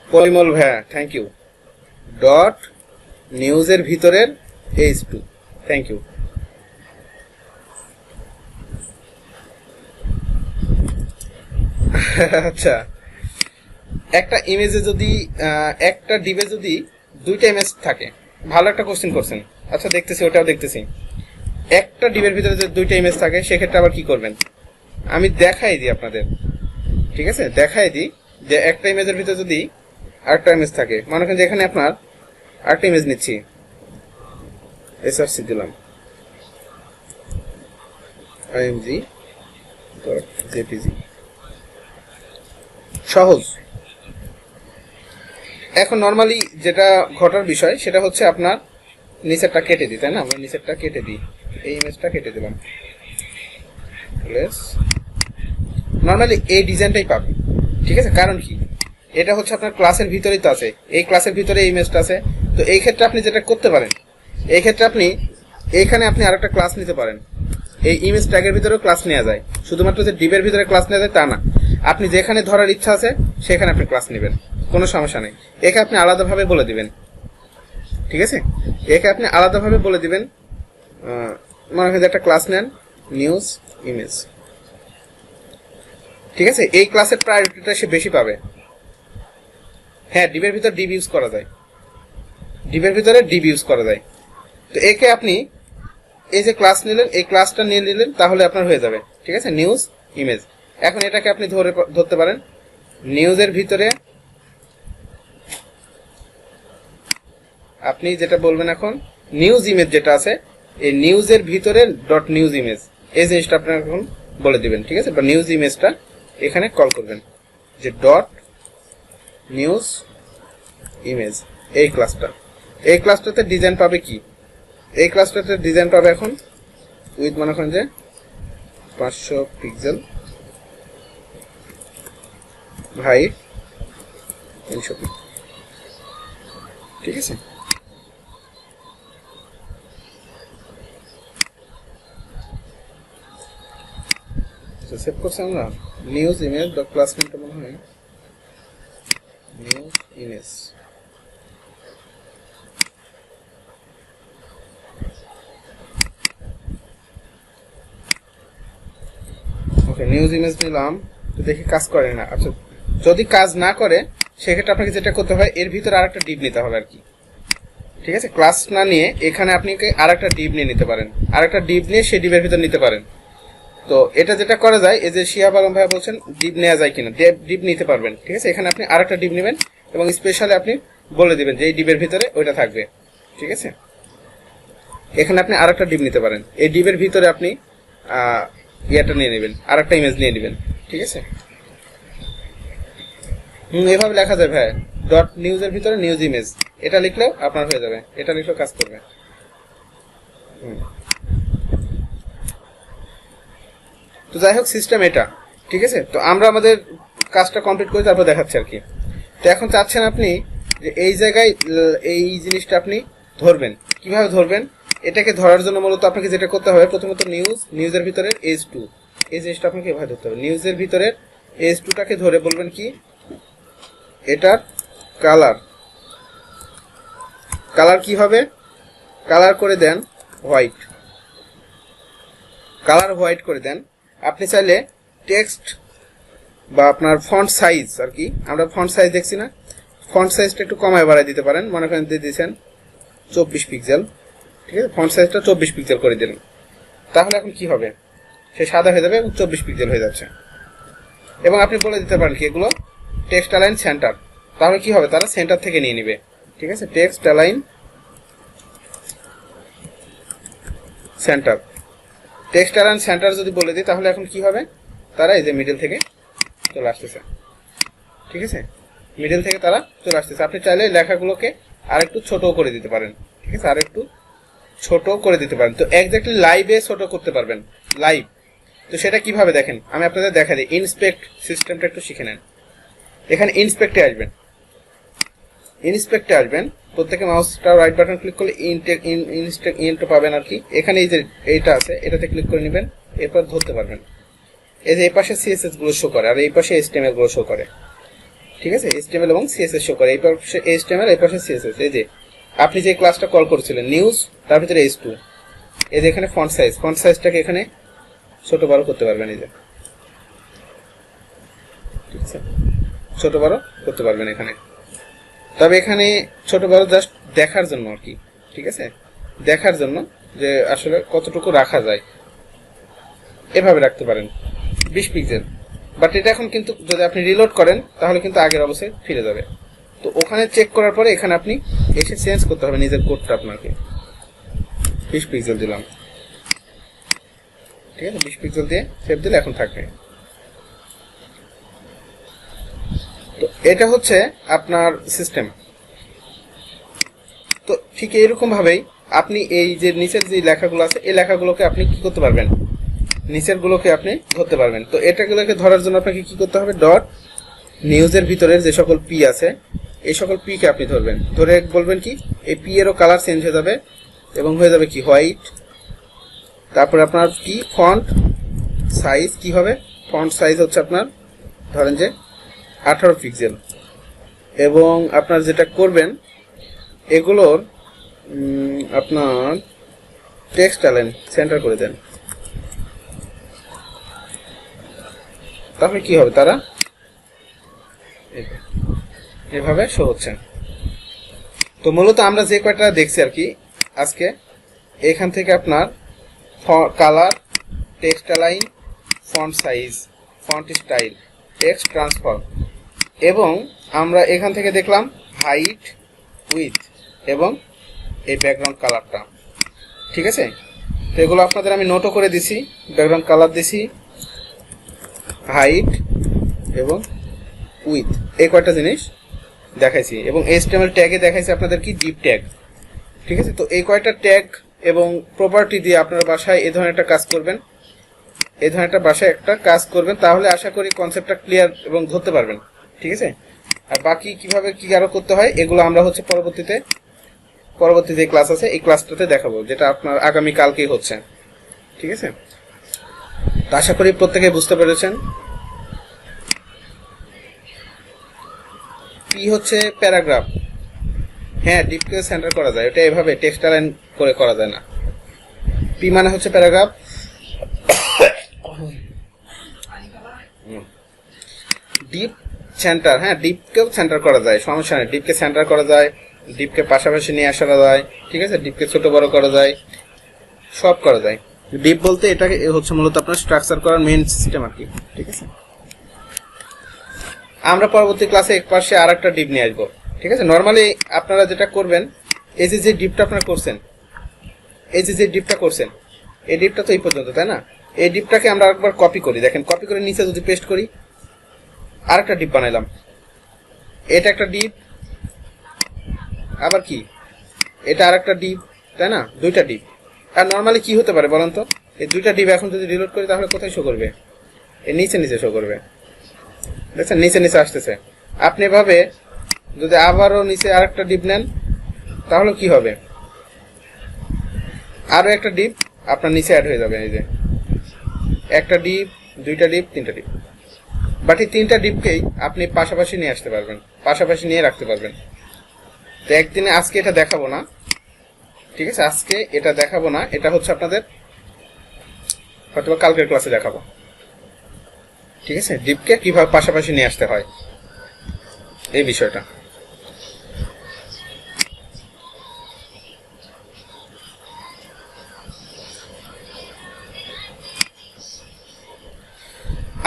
পরিমল ভাইয়া থ্যাংক ইউ। ডট নিউজের ভিতরের H2, থ্যাংক ইউ। আচ্ছা, একটা ইমেজে যদি একটা ডিবে যদি দুইটা ইমেজ থাকে, ভালো একটা কোশ্চেন করছেন। আচ্ছা দেখতেছি, ওটাও দেখতেছি। একটা ডিবের ভিতরে যদি দুইটা ইমেজ থাকে, সেক্ষেত্রে আবার কি করবেন? আমি দেখাই দিই আপনাদের, ঠিক আছে? দেখাই দিই যে একটা ইমেজের ভিতরে যদি আরেকটা ইমেজ থাকে, মনে করেন যে এখানে আপনার আরেকটা ইমেজ নিচ্ছি, এসআরসি দিলাম, img.jpg, সহজ। এখন নর্মালি যেটা ঘটার বিষয় সেটা হচ্ছে আপনার নিচেরটা কেটে দিই, তাই না? আমরা নিচেরটা কেটে দিই, এই ইমেজটা কেটে দিলাম, নর্মালি এই ডিজাইনটাই পাবে, ঠিক আছে? কারণ কি, এটা হচ্ছে আপনার ক্লাসের ভিতরেই তো আছে, এই ক্লাসের ভিতরে এই ইমেজটা আছে। তো এই ক্ষেত্রে আপনি যেটা করতে পারেন, এই ক্ষেত্রে আপনি এইখানে আপনি আরেকটা ক্লাস নিতে পারেন। এই ইমেজ ট্যাগের ভিতরেও ক্লাস নেওয়া যায়, শুধুমাত্র যে ডিবের ভিতরে ক্লাস নেওয়া যায় তা না। আপনি যেখানে ধরার ইচ্ছা আছে সেখানে আপনি ক্লাস নেবেন, কোনো সমস্যা নেই। একে আপনি আলাদাভাবে বলে দিবেন, ঠিক আছে? একে আপনি আলাদাভাবে বলে দিবেন। মনে হয় যে একটা ক্লাস নেন নিউজ ইমেজ, ঠিক আছে? এই ক্লাসের প্রায়োরিটিটা সে বেশি পাবে। হ্যাঁ, ডিবের ভিতরে ডিব ইউজ করা যায়, ডিবের ভিতরে ডিব ইউজ করা যায়। তো একে আপনি এই যে ক্লাস নিলেন, এই ক্লাসটা নিয়ে নিলেন, তাহলে আপনার হয়ে যাবে, ঠিক আছে? News image. এখন এটাকে আপনি ধরতে পারেন নিউজের ভিতরে, আপনি যেটা বলবেন এখন নিউজ ইমেজ যেটা আছে, এই নিউজের ভিতরে ডট নিউজ ইমেজ, এই জিনিসটা আপনার এখন বলে দিবেন, ঠিক আছে? বা নিউজ ইমেজটা এখানে কল করবেন যে ডট নিউজ ইমেজ, এই ক্লাসটা, এই ক্লাসটাতে ডিজাইন পাবে কি? এই ক্লাসটাতে ডিজাইন পাবে এখন উইথ মনে করেন যে 500 পিক্সেল, ভাই 300 পিক্সেল, ঠিক আছে? সেভ করছি আমরা নিউজ ইমেজ ডট ক্লাস নেমটা মনে হয় নিউজ ইমেজ। ওকে, নিউজ ইমেজ নিলাম, তো দেখি কাজ করে না। আচ্ছা, যদি কাজ না করে সেক্ষেত্রে আপনাকে যেটা করতে হয়, এর ভিতরে আরেকটা ডিপ নিতে হবে আর কি, ঠিক আছে? ক্লাস না নিয়ে এখানে আপনি আরেকটা ডিপ নিয়ে নিতে পারেন, আরেকটা ডিপ নিয়ে সেই ডিপের ভিতর নিতে পারেন। তো এটা যেটা করা যায়, এই যে শিহাব আলম ভাই বলছেন ডিপ নেওয়া যায় কিনা, ডিপ নিতে পারবেন, ঠিক আছে? এখানে আপনি আরেকটা ডিপ নেবেন এবং স্পেশালি আপনি বলে দিবেন যে এই ডিপের ভিতরে ওইটা থাকবে, ঠিক আছে? এখানে আপনি আরেকটা ডিপ নিতে পারেন, এই ডিপের ভিতরে আপনি ইয়েটা নিয়ে নেবেন, আরেকটা ইমেজ নিয়ে নেবেন, ঠিক আছে? এভাবে লেখা যায় ভাই, ডট নিউজের ভিতরে নিউজ ইমেজ, এটা লিখলেও আপনার হয়ে যাবে, এটা লিখলেও কাজ করবে। তো যাই হোক, সিস্টেম এটা, ঠিক আছে? তো আমরা আমাদের কাজটা কমপ্লিট করে তারপর দেখাচ্ছি আর কি। তো এখন চাচ্ছেন আপনি যে এই জায়গায় এই জিনিসটা আপনি ধরবেন, কিভাবে ধরবেন? এটাকে ধরার জন্য মূলত আপনাকে যেটা করতে হবে, প্রথমত নিউজের ভিতরে H2, এই জিনিসটা আপনাকে এভাবে ধরতে হবে। নিউজের ভিতরে H2টাকে ধরে বলবেন কি এটার কালার, কালার কি হবে, কালার করে দেন হোয়াইট, কালার হোয়াইট করে দেন। আপনি চাইলে টেক্সট বা আপনার ফন্ট সাইজ আর কি, আমরা ফন্ট সাইজ দেখছি না, ফন্ট সাইজটা একটু কমায় বাড়ায় দিতে পারেন। মনে করেন দিয়ে দিয়েছেন 24 পিক্সেল, ঠিক আছে, ফন্ট সাইজটা 24 পিক্সেল করে দিলেন। তাহলে এখন কি হবে, সে সাদা হয়ে যাবে এবং 24 পিক্সেল হয়ে যাচ্ছে। এবং আপনি বলে দিতে পারেন কি এগুলো টেক্সট অ্যালাইন সেন্টার, তাহলে কি হবে, তারা সেন্টার থেকে নিয়ে নিবে। ঠিক আছে, text align centre, text align centre যদি বলে দিই তাহলে এখন কি হবে, তারা এই যে মিডল থেকে চলে আসতেছে। ঠিক আছে, মিডল থেকে তারা চলে আসতেছে। আপনি চাইলে লেখাগুলোকে আরেকটু ছোট করে দিতে পারেন। ঠিক আছে, আরেকটু ছোট করে দিতে পারেন। তো এক্স্যাক্টলি লাইভে ছোট করতে পারবেন, লাইভ। তো সেটা কিভাবে দেখেন, আমি আপনাদের দেখা দিই। ইন্সপেক্ট সিস্টেমটা একটু শিখে নেন। এখানে ইন্সপেক্টে আসবেন, ইন্সপেক্টে আসবেন, প্রত্যেকে মাউসটা রাইট বাটন ক্লিক করলে ইনটা পাবেন আর কি। এখানে এই যে এইটা আছে এটাতে ক্লিক করে নেবেন, এরপর ধরতে পারবেন। এই যে এই পাশে সিএসএস গুলো শো করে আর এই পাশে এইচটিএমএল গুলো শো করে। ঠিক আছে, এইচটিএমএল এবং সিএসএস শো করে, এই পাশে এইচটিএমএল, এই পাশে সিএসএস। এই যে আপনি যে ক্লাসটা কল করেছিলেন নিউজ, তার ভিতরে H2, এই যে এখানে ফন্ট সাইজ, ফন্ট সাইজটাকে এখানে ছোট বড় করতে পারবেন। এই যে ঠিক আছে, ছোট বড় করতে পারবেন এখানে। তবে এখানে ছোট বড় জাস্ট দেখার জন্য আর কি। ঠিক আছে, দেখার জন্য যে আসলে কতটুকু রাখা যায়, এভাবে রাখতে পারেন 20 পিক্সেল। বাট এটা এখন কিন্তু যদি আপনি রিলোড করেন তাহলে কিন্তু আগের অবস্থায় ফিরে যাবে। তো ওখানে চেক করার পরে এখানে আপনি এসে চেঞ্জ করতে হবে নিজের কোডটা। আপনাকে 20 পিক্সেল দিলাম, ঠিক আছে, 20 পিক্সেল দিয়ে সেভ দিলে এখন থাকবে। তো এটা হচ্ছে আপনার সিস্টেম। তো ঠিক এইরকম ভাবেই আপনি এই যে নিচের যে লেখাগুলো আছে এই লেখাগুলোকে আপনি কি করতে পারবেন, নিচের গুলোকে আপনি ধরতে পারবেন। তো এটাগুলোকে ধরার জন্য আপনাকে কি করতে হবে, ডট নিউজের ভিতরের যে সকল পি আছে এই সকল পি কে আপনি ধরবেন, ধরে বলবেন কি এই পি এরও কালার চেঞ্জ হয়ে যাবে এবং হয়ে যাবে কি হোয়াইট। তারপর আপনার কি ফন্ট সাইজ কি হবে, ফন্ট সাইজ হচ্ছে আপনার ধরেন যে 18 পিক্সেল। এবং আপনার যেটা করবেন এগুলোর আপনার টেক্সট অ্যালাইন সেন্টার করে দেন, তাহলে কি হবে, তারা এভাবে শো হচ্ছে। তো মূলত আমরা যে কয়টা দেখছি আর কি আজকে, এখান থেকে আপনার colour, text align, font size, font style, text transfer, এবং আমরা এখান থেকে দেখলাম হাইট, উইথ এবং এই ব্যাকগ্রাউন্ড কালারটা। ঠিক আছে, তো এগুলো আপনাদের আমি নোটও করে দিছি। ব্যাকগ্রাউন্ড কালার দিছি, হাইট এবং উইথ, এই কয়টা জিনিস দেখাইছি। এবং HTML ট্যাগে দেখাইছি আপনাদের কি ডিপ ট্যাগ। ঠিক আছে, তো এই কয়টা ট্যাগ এবং প্রপার্টি দিয়ে আপনারা বাসায় এই ধরনের একটা কাজ করবেন, এই ধরনের একটা বাসায় একটা কাজ করবেন, তাহলে আশা করি কনসেপ্টটা ক্লিয়ার এবং ধরতে পারবেন। ঠিক আছে, আর বাকি কিভাবে কি আরো করতে হয় এগুলো আমরা হচ্ছে পরবর্তী যে ক্লাস আছে এই ক্লাসটাতে দেখাবো, যেটা আপনার আগামী কালকেই হচ্ছে। ঠিক আছে, তো আশা করি প্রত্যেকে বুঝতে পেরেছেন। পি হচ্ছে প্যারাগ্রাফ, হ্যাঁ ডিপকে সেন্টার করা যায়, এটা এভাবে টেক্সট অ্যালাইন করে করা যায় না। পি মানে হচ্ছে প্যারাগ্রাফ, ডিপ সেন্টার, হ্যাঁ ডিপকেও সেন্টার করা যায়, সমস্যা নেই, ডিপকে সেন্টার করা যায়, ডিপকে পাশাপাশি নিয়ে আসা যায়। ঠিক আছে, ডিপকে ছোট বড় করা যায়, সব করা যায়। ডিপ বলতে এটাকে হচ্ছে মূলত আপনার স্ট্রাকচার করার মেইন সিস্টেম আর কি। ঠিক আছে, আমরা পরবর্তী ক্লাসে এক পাশে আর একটা ডিপ নিয়ে আসবো। ঠিক আছে, নর্মালি আপনারা যেটা করবেন, এই যে ডিপটা আপনারা করছেন, এই যে ডিপটা করছেন, এই ডিপটা তো এই পর্যন্ত, তাই না? এই ডিপটাকে আমরা একবার কপি করি, দেখেন কপি করে নিচে যদি পেস্ট করি, আরেকটা ডিপ বানাইলাম, এটা একটা ডিপ, আবার কি এটা আরেকটা ডিপ, তাই না? দুইটা ডিপ। আর নর্মালি কি হতে পারে বলেন তো, এই দুইটা ডিপ এখন যদি রিলোড করি তাহলে কোথায় শো করবে, এই নিচে শো করবে। দেখছেন নিচে আসতেছে। আপনি এভাবে যদি আবারও নিচে আরেকটা ডিপ নেন তাহলে কি হবে, আরো একটা ডিপ আপনার নিচে অ্যাড হয়ে যাবে। এই যে একটা ডিপ, দুইটা ডিপ, তিনটা ডিপ, বাট এই তিনটা ডিপকেই আপনি পাশাপাশি নিয়ে আসতে পারবেন, পাশাপাশি নিয়ে রাখতে পারবেন। তো একদিনে আজকে এটা দেখাবো না, ঠিক আছে, আজকে এটা দেখাবো না, এটা হচ্ছে আপনাদের হয়তো কালকের ক্লাসে দেখাবো, ঠিক আছে, ডিপকে কিভাবে পাশাপাশি নিয়ে আসতে হয় এই বিষয়টা।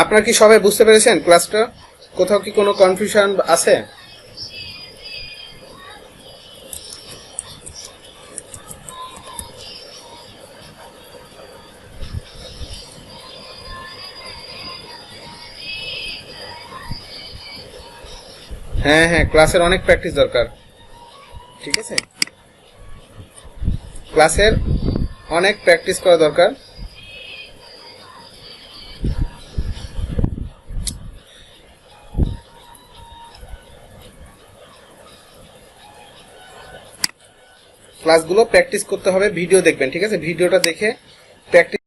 আপনারা কি সবাই বুঝতে পেরেছেন ক্লাসটা? কোথাও কি কোনো কনফিউশন আছে? হ্যাঁ হ্যাঁ, ক্লাসের অনেক প্র্যাকটিস দরকার, ঠিক আছে, ক্লাসের অনেক প্র্যাকটিস করা দরকার। ক্লাসগুলো প্র্যাকটিস করতে হবে, ভিডিও দেখবেন, ঠিক আছে, ভিডিওটা দেখে প্র্যাকটিস